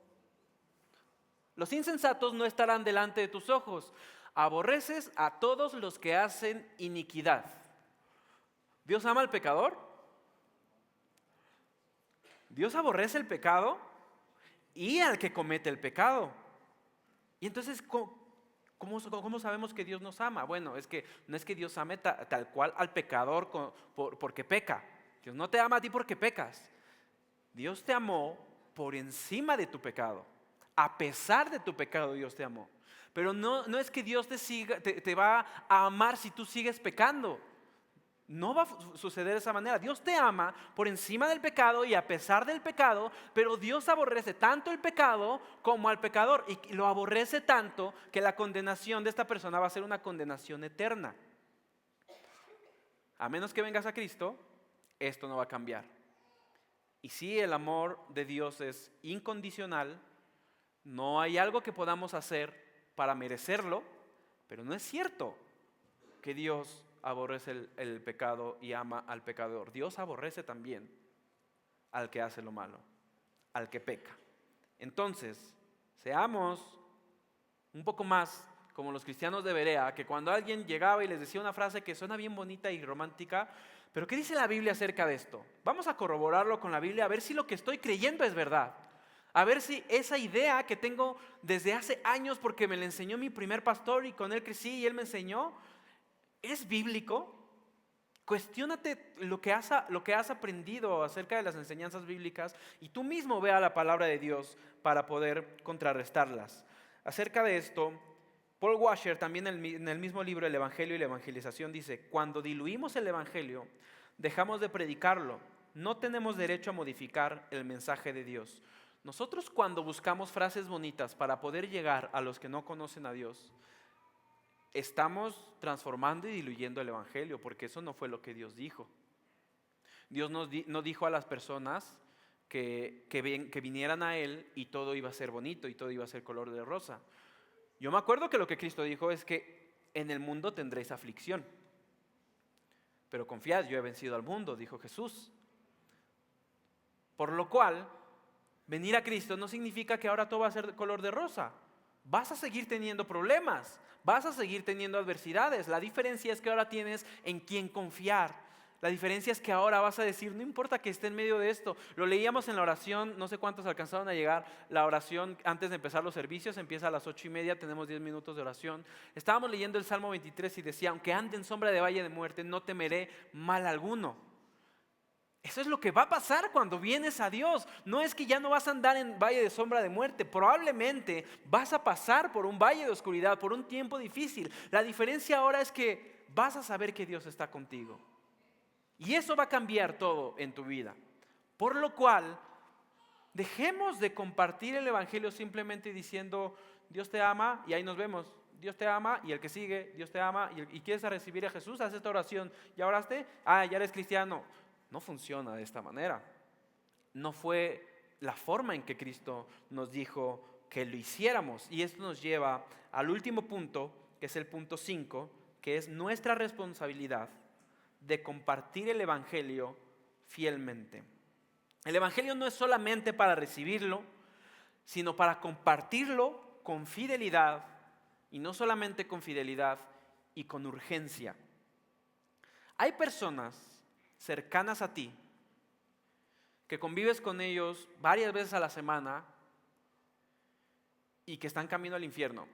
Los insensatos no estarán delante de tus ojos. Aborreces a todos los que hacen iniquidad. ¿Dios ama al pecador? Dios aborrece el pecado y al que comete el pecado. Y entonces, ¿cómo sabemos que Dios nos ama? Bueno, es que no es que Dios ame tal cual al pecador porque peca. Dios no te ama a ti porque pecas. Dios te amó por encima de tu pecado. A pesar de tu pecado, Dios te amó. Pero no es que Dios te va a amar si tú sigues pecando. No va a suceder de esa manera. Dios te ama por encima del pecado y a pesar del pecado, pero Dios aborrece tanto el pecado como al pecador, y lo aborrece tanto que la condenación de esta persona va a ser una condenación eterna. A menos que vengas a Cristo, esto no va a cambiar. Y si el amor de Dios es incondicional, no hay algo que podamos hacer para merecerlo, pero no es cierto que Dios aborrece el pecado y ama al pecador. Dios aborrece también al que hace lo malo, al que peca. Entonces, seamos un poco más como los cristianos de Berea, que cuando alguien llegaba y les decía una frase que suena bien bonita y romántica, pero ¿qué dice la Biblia acerca de esto? Vamos a corroborarlo con la Biblia, a ver si lo que estoy creyendo es verdad. A ver si esa idea que tengo desde hace años, porque me la enseñó mi primer pastor y con él crecí y él me enseñó, ¿es bíblico? Cuestiónate lo que has aprendido acerca de las enseñanzas bíblicas y tú mismo vea la palabra de Dios para poder contrarrestarlas. Acerca de esto, Paul Washer, también en el mismo libro El Evangelio y la Evangelización, dice: cuando diluimos el Evangelio, dejamos de predicarlo. No tenemos derecho a modificar el mensaje de Dios. Nosotros, cuando buscamos frases bonitas para poder llegar a los que no conocen a Dios, estamos transformando y diluyendo el Evangelio, porque eso no fue lo que Dios dijo. Dios no dijo a las personas que vinieran a Él y todo iba a ser bonito y todo iba a ser color de rosa. Yo me acuerdo que lo que Cristo dijo es que en el mundo tendréis aflicción, pero confiad, yo he vencido al mundo, dijo Jesús. Por lo cual, venir a Cristo no significa que ahora todo va a ser color de rosa. Vas a seguir teniendo problemas, vas a seguir teniendo adversidades. La diferencia es que ahora tienes en quién confiar. La diferencia es que ahora vas a decir: no importa que esté en medio de esto. Lo leíamos en la oración, no sé cuántos alcanzaron a llegar. La oración antes de empezar los servicios empieza a las 8:30, tenemos 10 minutos de oración. Estábamos leyendo el Salmo 23 y decía: aunque ande en sombra de valle de muerte, no temeré mal alguno. Eso es lo que va a pasar cuando vienes a Dios. No es que ya no vas a andar en valle de sombra de muerte. Probablemente vas a pasar por un valle de oscuridad, por un tiempo difícil. La diferencia ahora es que vas a saber que Dios está contigo. Y eso va a cambiar todo en tu vida. Por lo cual, dejemos de compartir el Evangelio simplemente diciendo: Dios te ama, y ahí nos vemos. Dios te ama, y el que sigue, Dios te ama, y quieres recibir a Jesús, haz esta oración. ¿Ya oraste? Ya eres cristiano. no funciona de esta manera. No fue la forma en que Cristo nos dijo que lo hiciéramos. Y esto nos lleva al último punto, que es el punto 5, que es nuestra responsabilidad de compartir el Evangelio fielmente. El Evangelio no es solamente para recibirlo, sino para compartirlo con fidelidad, y no solamente con fidelidad, y con urgencia. Hay personas cercanas a ti que convives con ellos varias veces a la semana y que están camino al infierno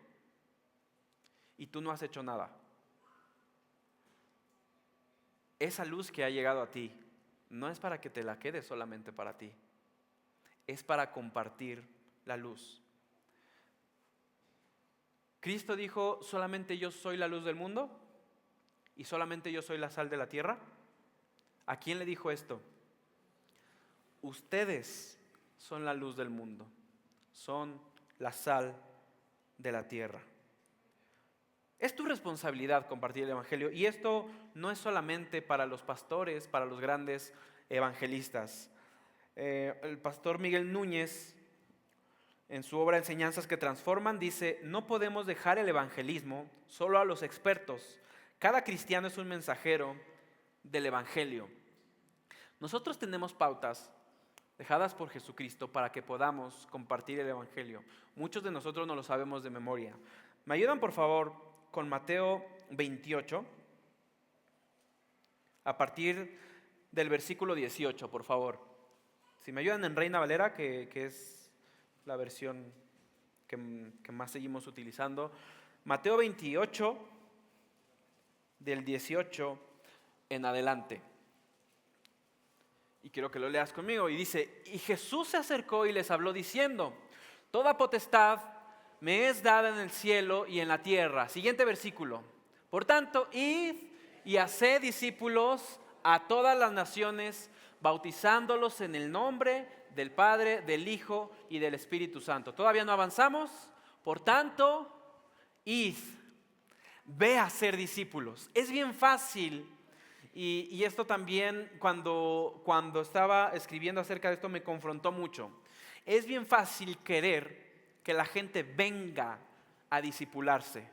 y tú no has hecho nada. Esa luz que ha llegado a ti no es para que te la quedes solamente para ti, es para compartir la luz. Cristo dijo: solamente yo soy la luz del mundo y solamente yo soy la sal de la tierra. ¿A quién le dijo esto? Ustedes son la luz del mundo, son la sal de la tierra. Es tu responsabilidad compartir el Evangelio, y esto no es solamente para los pastores, para los grandes evangelistas. El pastor Miguel Núñez, en su obra Enseñanzas que Transforman, dice: no podemos dejar el evangelismo solo a los expertos. Cada cristiano es un mensajero del Evangelio. Nosotros tenemos pautas dejadas por Jesucristo para que podamos compartir el Evangelio. Muchos de nosotros no lo sabemos de memoria. ¿Me ayudan, por favor, con Mateo 28? A partir del versículo 18, por favor. Si me ayudan en Reina Valera, que es la versión que más seguimos utilizando. Mateo 28, del 18 en adelante. Y quiero que lo leas conmigo. Y dice: y Jesús se acercó y les habló diciendo: toda potestad me es dada en el cielo y en la tierra. Siguiente versículo. Por tanto, id y haced discípulos a todas las naciones, bautizándolos en el nombre del Padre, del Hijo y del Espíritu Santo. ¿Todavía no avanzamos? Por tanto, id, ve a ser discípulos. Es bien fácil. Y esto también, cuando estaba escribiendo acerca de esto, me confrontó mucho. Es bien fácil querer que la gente venga a discipularse.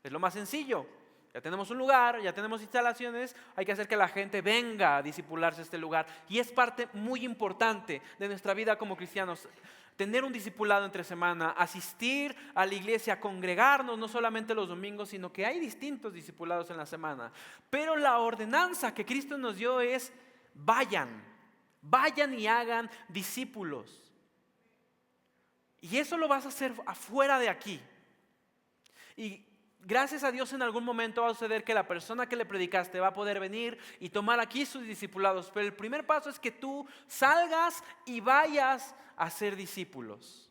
Es lo más sencillo. Ya tenemos un lugar, ya tenemos instalaciones, hay que hacer que la gente venga a discipularse a este lugar. Y es parte muy importante de nuestra vida como cristianos. Tener un discipulado entre semana, asistir a la iglesia, congregarnos no solamente los domingos, sino que hay distintos discipulados en la semana. Pero la ordenanza que Cristo nos dio es: vayan y hagan discípulos. Y eso lo vas a hacer afuera de aquí. Y gracias a Dios, en algún momento va a suceder que la persona que le predicaste va a poder venir y tomar aquí sus discipulados. Pero el primer paso es que tú salgas y vayas a ser discípulos.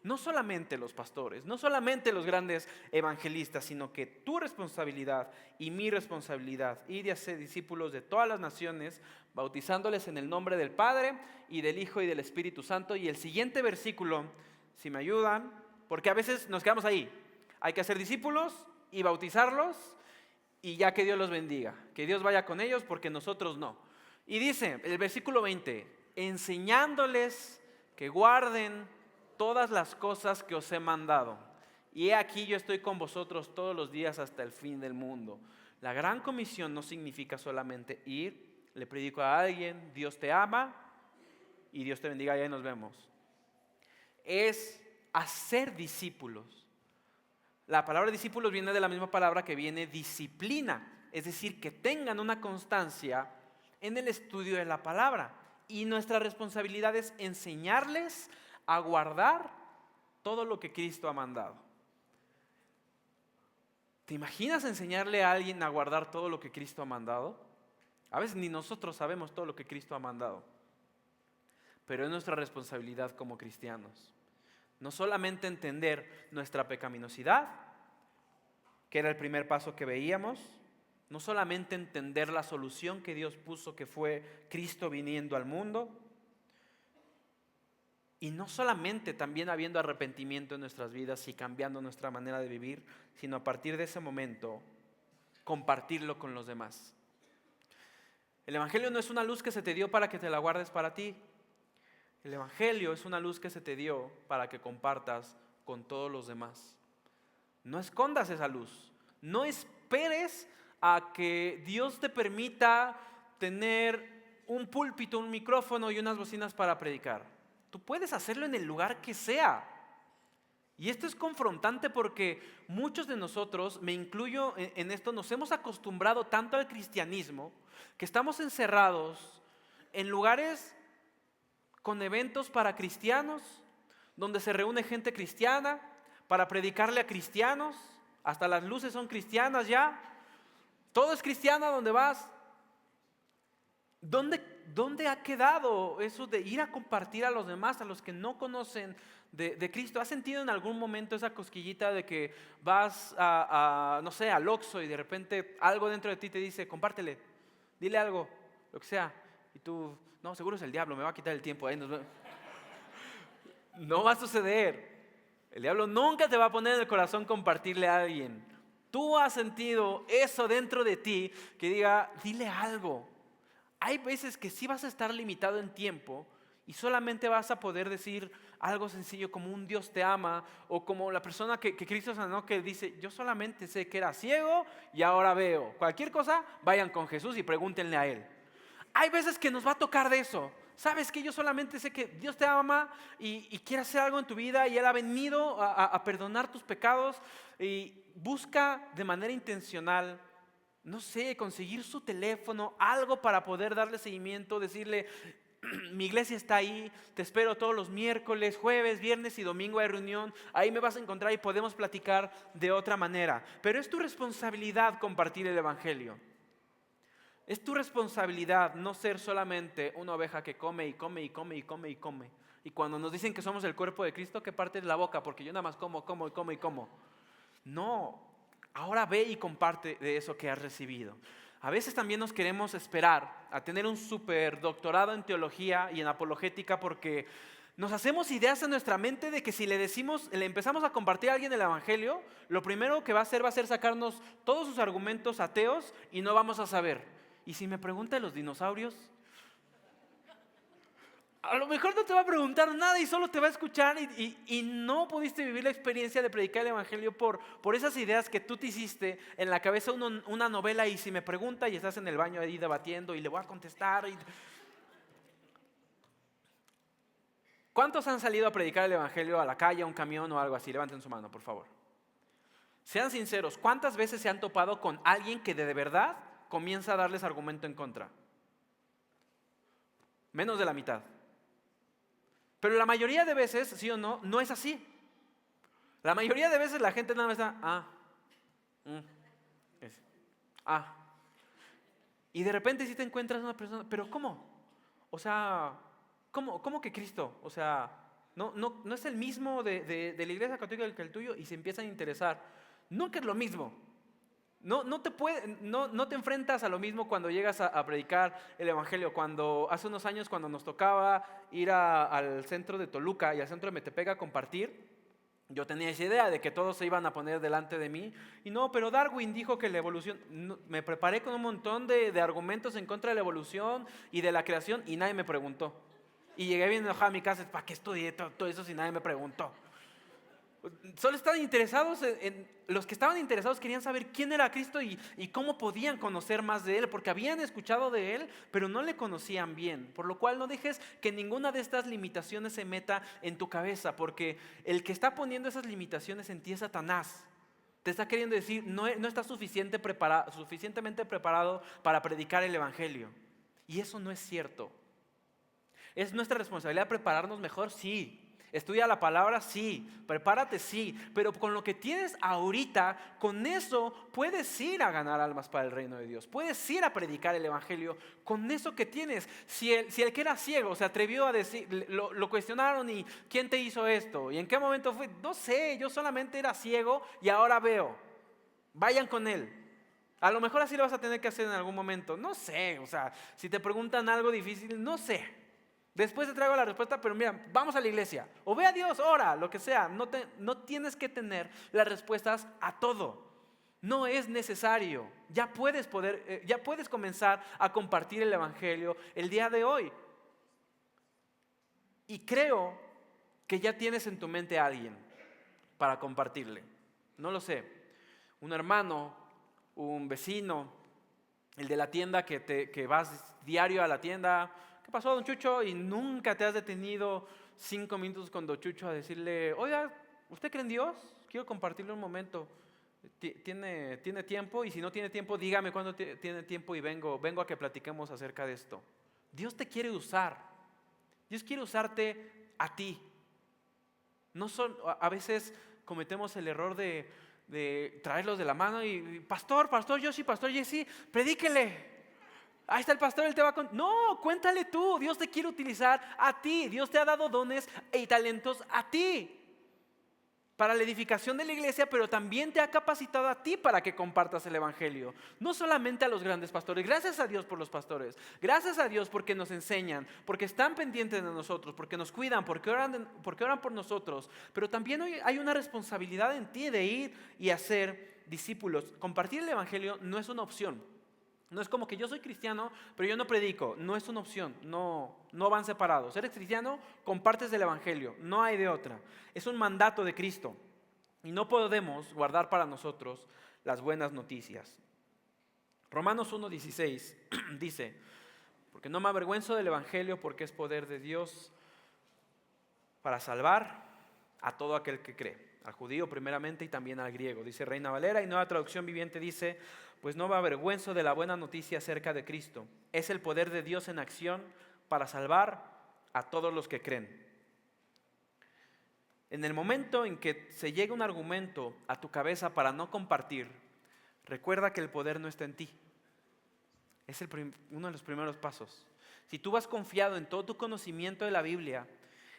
No solamente los pastores, no solamente los grandes evangelistas, sino que tu responsabilidad y mi responsabilidad, ir y hacer discípulos de todas las naciones, bautizándoles en el nombre del Padre y del Hijo y del Espíritu Santo. Y el siguiente versículo, si me ayudan, porque a veces nos quedamos ahí. Hay que hacer discípulos y bautizarlos y ya que Dios los bendiga. Que Dios vaya con ellos porque nosotros no. Y dice el versículo 20: enseñándoles que guarden todas las cosas que os he mandado. Y he aquí yo estoy con vosotros todos los días hasta el fin del mundo. La gran comisión no significa solamente ir, le predico a alguien, Dios te ama y Dios te bendiga y ahí nos vemos. Es hacer discípulos. La palabra discípulos viene de la misma palabra que viene disciplina, es decir, que tengan una constancia en el estudio de la palabra. Y nuestra responsabilidad es enseñarles a guardar todo lo que Cristo ha mandado. ¿Te imaginas enseñarle a alguien a guardar todo lo que Cristo ha mandado? A veces ni nosotros sabemos todo lo que Cristo ha mandado, pero es nuestra responsabilidad como cristianos. No solamente entender nuestra pecaminosidad, que era el primer paso que veíamos, no solamente entender la solución que Dios puso, que fue Cristo viniendo al mundo, y no solamente también habiendo arrepentimiento en nuestras vidas y cambiando nuestra manera de vivir, sino a partir de ese momento compartirlo con los demás. El Evangelio no es una luz que se te dio para que te la guardes para ti. El Evangelio es una luz que se te dio para que compartas con todos los demás. No escondas esa luz. No esperes a que Dios te permita tener un púlpito, un micrófono y unas bocinas para predicar. Tú puedes hacerlo en el lugar que sea. Y esto es confrontante porque muchos de nosotros, me incluyo en esto, nos hemos acostumbrado tanto al cristianismo que estamos encerrados en lugares con eventos para cristianos, donde se reúne gente cristiana para predicarle a cristianos, hasta las luces son cristianas ya, todo es cristiano a donde vas. ¿Dónde ha quedado eso de ir a compartir a los demás, a los que no conocen de Cristo? ¿Has sentido en algún momento esa cosquillita de que vas no sé, al Oxxo y de repente algo dentro de ti te dice, compártele, dile algo, lo que sea? Y tú, no, seguro es el diablo, me va a quitar el tiempo. No va a suceder. El diablo nunca te va a poner en el corazón compartirle a alguien. Tú has sentido eso dentro de ti que diga, dile algo. Hay veces que sí vas a estar limitado en tiempo y solamente vas a poder decir algo sencillo como un Dios te ama, o como la persona que Cristo sanó, que dice, yo solamente sé que era ciego y ahora veo. Cualquier cosa, vayan con Jesús y pregúntenle a Él. Hay veces que nos va a tocar de eso. Sabes que yo solamente sé que Dios te ama y quiere hacer algo en tu vida y Él ha venido a perdonar tus pecados, y busca de manera intencional, no sé, conseguir su teléfono, algo para poder darle seguimiento, decirle, mi iglesia está ahí, te espero todos los miércoles, jueves, viernes y domingo hay reunión, ahí me vas a encontrar y podemos platicar de otra manera. Pero es tu responsabilidad compartir el Evangelio. Es tu responsabilidad no ser solamente una oveja que come y come y come y come y come. Y cuando nos dicen que somos el cuerpo de Cristo, que partes la boca, porque yo nada más como y como y como. No. Ahora ve y comparte de eso que has recibido. A veces también nos queremos esperar a tener un super doctorado en teología y en apologética porque nos hacemos ideas en nuestra mente de que si le empezamos a compartir a alguien el Evangelio, lo primero que va a hacer sacarnos todos sus argumentos ateos y no vamos a saber. Y si me pregunta de los dinosaurios, a lo mejor no te va a preguntar nada y solo te va a escuchar y no pudiste vivir la experiencia de predicar el Evangelio por esas ideas que tú te hiciste en la cabeza, una novela, y si me pregunta y estás en el baño ahí debatiendo y le voy a contestar. ¿Cuántos han salido a predicar el Evangelio a la calle, a un camión o algo así? Levanten su mano, por favor. Sean sinceros, ¿cuántas veces se han topado con alguien que de verdad comienza a darles argumento en contra? Menos de la mitad. Pero la mayoría de veces, sí o no, no es así. La mayoría de veces la gente nada más está, y de repente si te encuentras una persona, pero ¿cómo? O sea, ¿cómo que Cristo? O sea, no es el mismo de la iglesia católica que el tuyo, y se empiezan a interesar. Nunca es lo mismo. No te enfrentas a lo mismo cuando llegas a predicar el Evangelio. Hace unos años, cuando nos tocaba ir al centro de Toluca y al centro de Metepec a compartir, yo tenía esa idea de que todos se iban a poner delante de mí. Y no, pero Darwin dijo que la evolución... me preparé con un montón de argumentos en contra de la evolución y de la creación y nadie me preguntó. Y llegué bien enojado a mi casa, ¿para qué estudié todo eso si nadie me preguntó? Solo estaban interesados los que estaban interesados querían saber quién era Cristo y cómo podían conocer más de Él, porque habían escuchado de Él, pero no le conocían bien. Por lo cual no dejes que ninguna de estas limitaciones se meta en tu cabeza, porque el que está poniendo esas limitaciones en ti es Satanás. Te está queriendo decir, no estás suficientemente preparado para predicar el Evangelio. Y eso no es cierto. ¿Es nuestra responsabilidad prepararnos mejor? Sí. Estudia la palabra, sí. Prepárate, sí. Pero con lo que tienes ahorita, con eso puedes ir a ganar almas para el reino de Dios. Puedes ir a predicar el Evangelio con eso que tienes. Si el que era ciego se atrevió a decir, lo cuestionaron, y ¿quién te hizo esto? ¿Y en qué momento fue? No sé, yo solamente era ciego y ahora veo. Vayan con él. A lo mejor así lo vas a tener que hacer en algún momento. No sé, o sea, si te preguntan algo difícil, no sé. Después te traigo la respuesta, pero mira, vamos a la iglesia. O ve a Dios, ora, lo que sea. No tienes que tener las respuestas a todo. No es necesario. Ya puedes comenzar a compartir el evangelio el día de hoy. Y creo que ya tienes en tu mente a alguien para compartirle. No lo sé. Un hermano, un vecino, el de la tienda que vas diario a la tienda. ¿Qué pasó, don Chucho? Y nunca te has detenido 5 minutos con don Chucho a decirle: oiga, ¿usted cree en Dios? Quiero compartirle un momento. ¿Tiene tiempo? Y si no tiene tiempo, dígame cuándo tiene tiempo y vengo a que platiquemos acerca de esto. Dios te quiere usar. Dios quiere usarte a ti. A veces cometemos el error de traerlos de la mano y pastor Jesse, predíquele. Ahí está el pastor, él te va a contar. No, cuéntale tú. Dios te quiere utilizar a ti. Dios te ha dado dones y talentos a ti para la edificación de la iglesia, pero también te ha capacitado a ti para que compartas el evangelio. No solamente a los grandes pastores. Gracias a Dios por los pastores. Gracias a Dios porque nos enseñan, porque están pendientes de nosotros, porque nos cuidan, porque oran por nosotros. Pero también hoy hay una responsabilidad en ti de ir y hacer discípulos. Compartir el evangelio no es una opción. No es como que yo soy cristiano, pero yo no predico. No es una opción, no van separados. Eres cristiano, compartes el evangelio, no hay de otra. Es un mandato de Cristo y no podemos guardar para nosotros las buenas noticias. Romanos 1:16 dice: porque no me avergüenzo del evangelio, porque es poder de Dios para salvar a todo aquel que cree, al judío primeramente y también al griego. Dice Reina Valera, y Nueva Traducción Viviente dice: pues no me avergüenzo de la buena noticia acerca de Cristo. Es el poder de Dios en acción para salvar a todos los que creen. En el momento en que se llegue un argumento a tu cabeza para no compartir, recuerda que el poder no está en ti. Es uno de los primeros pasos. Si tú vas confiado en todo tu conocimiento de la Biblia,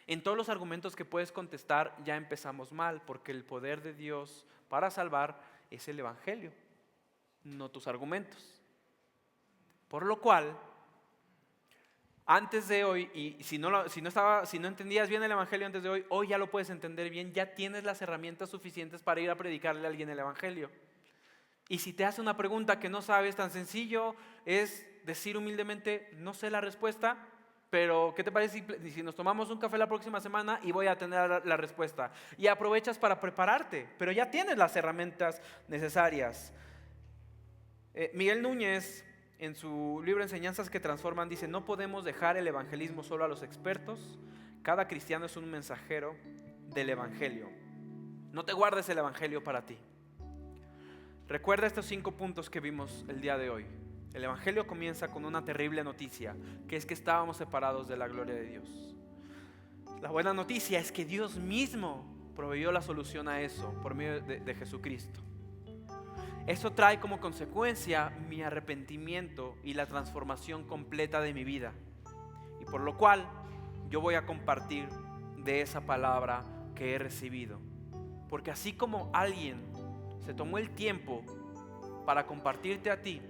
en todos los argumentos que puedes contestar, ya empezamos mal, porque el poder de Dios para salvar es el evangelio, no tus argumentos. Por lo cual, antes de hoy, y si no entendías bien el evangelio antes de hoy ya lo puedes entender bien, ya tienes las herramientas suficientes para ir a predicarle a alguien el evangelio. Y si te hace una pregunta que no sabes, tan sencillo es decir humildemente: no sé la respuesta, pero ¿qué te parece si nos tomamos un café la próxima semana y voy a tener la respuesta? Y aprovechas para prepararte, pero ya tienes las herramientas necesarias. Miguel Núñez, en su libro Enseñanzas que Transforman, dice: no podemos dejar el evangelismo solo a los expertos. Cada cristiano es un mensajero del evangelio. No te guardes el evangelio para ti. Recuerda estos 5 puntos que vimos el día de hoy. El evangelio comienza con una terrible noticia, que es que estábamos separados de la gloria de Dios. La buena noticia es que Dios mismo proveyó la solución a eso por medio de Jesucristo. Eso trae como consecuencia mi arrepentimiento y la transformación completa de mi vida. Y por lo cual yo voy a compartir de esa palabra que he recibido. Porque así como alguien se tomó el tiempo para compartirte a ti,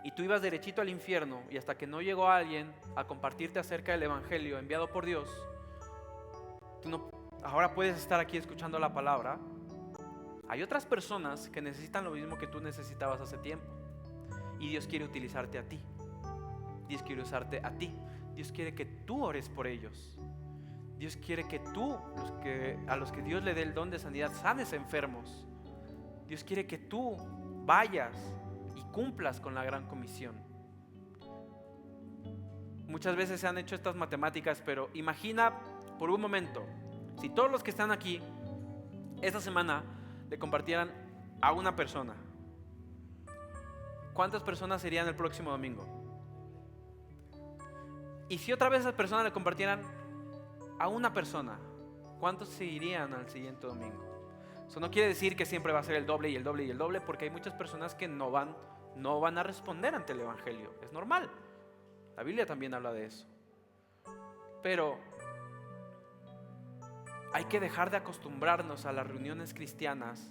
y tú ibas derechito al infierno, y hasta que no llegó alguien a compartirte acerca del evangelio enviado por Dios, ahora puedes estar aquí escuchando la palabra. Hay otras personas que necesitan lo mismo que tú necesitabas hace tiempo. Y Dios quiere utilizarte a ti. Dios quiere usarte a ti. Dios quiere que tú ores por ellos. Dios quiere que tú, a los que Dios le dé el don de sanidad, sanes enfermos. Dios quiere que tú vayas y cumplas con la gran comisión. Muchas veces se han hecho estas matemáticas, pero imagina por un momento, si todos los que están aquí esta semana le compartieran a una persona, ¿cuántas personas serían el próximo domingo? Y si otra vez esas personas le compartieran a una persona, ¿cuántos seguirían al siguiente domingo? Eso no quiere decir que siempre va a ser el doble y el doble y el doble, porque hay muchas personas que no van a responder ante el evangelio. Es normal. La Biblia también habla de eso. Pero hay que dejar de acostumbrarnos a las reuniones cristianas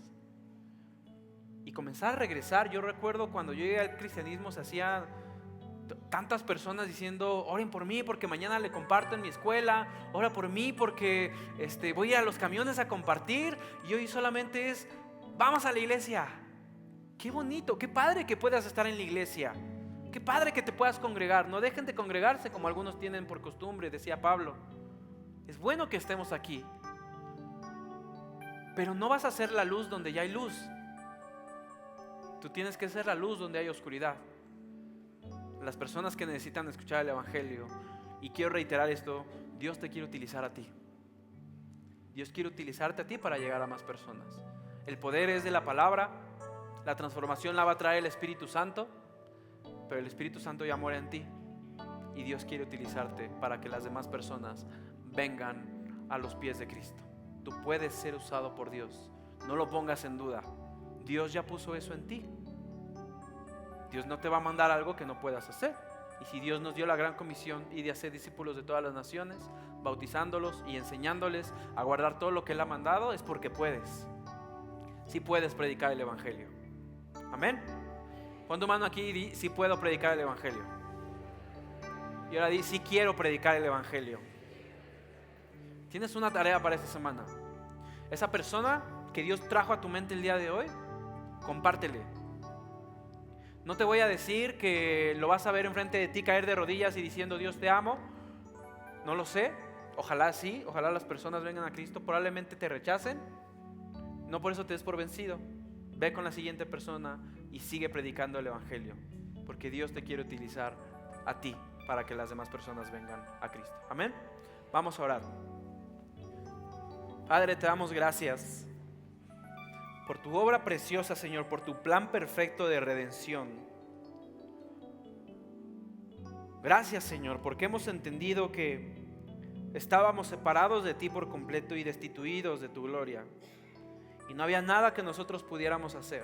y comenzar a regresar. Yo recuerdo cuando yo llegué al cristianismo, se hacían tantas personas diciendo: oren por mí porque mañana le comparto en mi escuela, ora por mí porque voy a ir a los camiones a compartir. Y hoy solamente es: vamos a la iglesia, Qué bonito, qué padre que puedas estar en la iglesia. Qué padre que te puedas congregar. No dejen de congregarse como algunos tienen por costumbre, decía Pablo. Es bueno que estemos aquí. Pero no vas a ser la luz donde ya hay luz. Tú tienes que ser la luz donde hay oscuridad. Las personas que necesitan escuchar el evangelio. Y quiero reiterar esto: Dios te quiere utilizar a ti. Dios quiere utilizarte a ti para llegar a más personas. El poder es de la palabra. La transformación la va a traer el Espíritu Santo. Pero el Espíritu Santo ya mora en ti. Y Dios quiere utilizarte para que las demás personas vengan a los pies de Cristo. Tú puedes ser usado por Dios. No lo pongas en duda. Dios ya puso eso en ti. Dios no te va a mandar algo que no puedas hacer. Y si Dios nos dio la gran comisión y de hacer discípulos de todas las naciones, bautizándolos y enseñándoles a guardar todo lo que Él ha mandado, es porque puedes. Sí puedes predicar el evangelio. Amén. Pon tu mano aquí y di: sí puedo predicar el evangelio. Y ahora di: sí quiero predicar el evangelio. Tienes una tarea para esta semana. Esa persona que Dios trajo a tu mente el día de hoy, compártele. No te voy a decir que lo vas a ver enfrente de ti caer de rodillas y diciendo: Dios te amo. No lo sé. Ojalá sí. Ojalá las personas vengan a Cristo. Probablemente te rechacen. No por eso te des por vencido. Ve con la siguiente persona y sigue predicando el evangelio. Porque Dios te quiere utilizar a ti para que las demás personas vengan a Cristo. Amén. Vamos a orar. Padre, te damos gracias por tu obra preciosa, Señor, por tu plan perfecto de redención. Gracias, Señor, porque hemos entendido que estábamos separados de ti por completo y destituidos de tu gloria, y no había nada que nosotros pudiéramos hacer.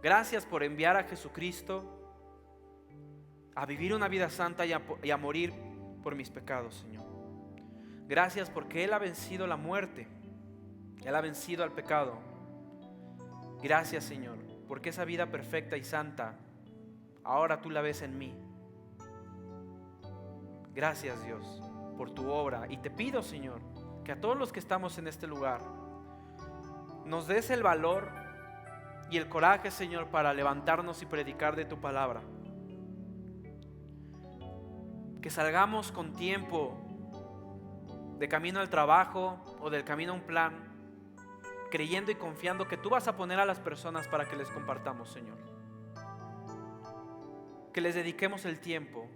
Gracias por enviar a Jesucristo a vivir una vida santa y a morir por mis pecados, Señor. Gracias porque Él ha vencido la muerte, Él ha vencido al pecado. Gracias, Señor, porque esa vida perfecta y santa ahora tú la ves en mí. Gracias, Dios, por tu obra. Y te pido, Señor, que a todos los que estamos en este lugar nos des el valor y el coraje, Señor, para levantarnos y predicar de tu palabra. Que salgamos con tiempo de camino al trabajo o del camino a un plan, creyendo y confiando que tú vas a poner a las personas para que les compartamos, Señor. Que les dediquemos el tiempo,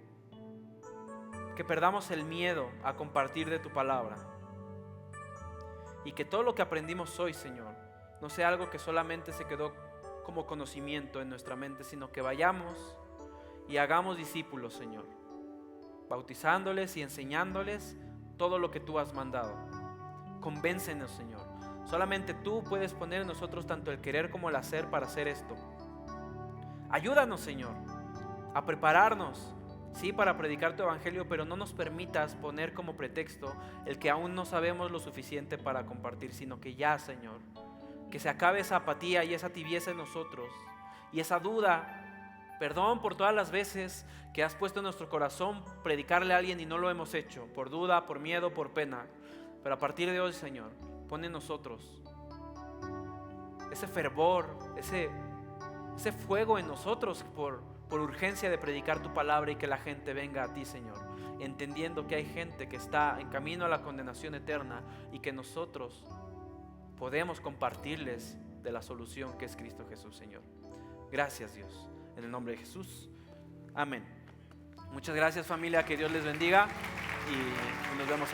que perdamos el miedo a compartir de tu palabra, y que todo lo que aprendimos hoy, Señor, no sea algo que solamente se quedó como conocimiento en nuestra mente, sino que vayamos y hagamos discípulos, Señor, bautizándoles y enseñándoles todo lo que tú has mandado. Convéncenos, Señor. Solamente tú puedes poner en nosotros tanto el querer como el hacer para hacer esto. Ayúdanos, Señor, a prepararnos, sí, para predicar tu evangelio, pero no nos permitas poner como pretexto el que aún no sabemos lo suficiente para compartir, sino que ya, Señor, que se acabe esa apatía y esa tibieza en nosotros y esa duda. Perdón por todas las veces que has puesto en nuestro corazón predicarle a alguien y no lo hemos hecho, por duda, por miedo, por pena. Pero a partir de hoy, Señor, pon en nosotros ese fervor, ese fuego en nosotros por urgencia de predicar tu palabra y que la gente venga a ti, Señor, entendiendo que hay gente que está en camino a la condenación eterna y que nosotros podemos compartirles de la solución que es Cristo Jesús, Señor. Gracias, Dios. En el nombre de Jesús. Amén. Muchas gracias, familia. Que Dios les bendiga y nos vemos.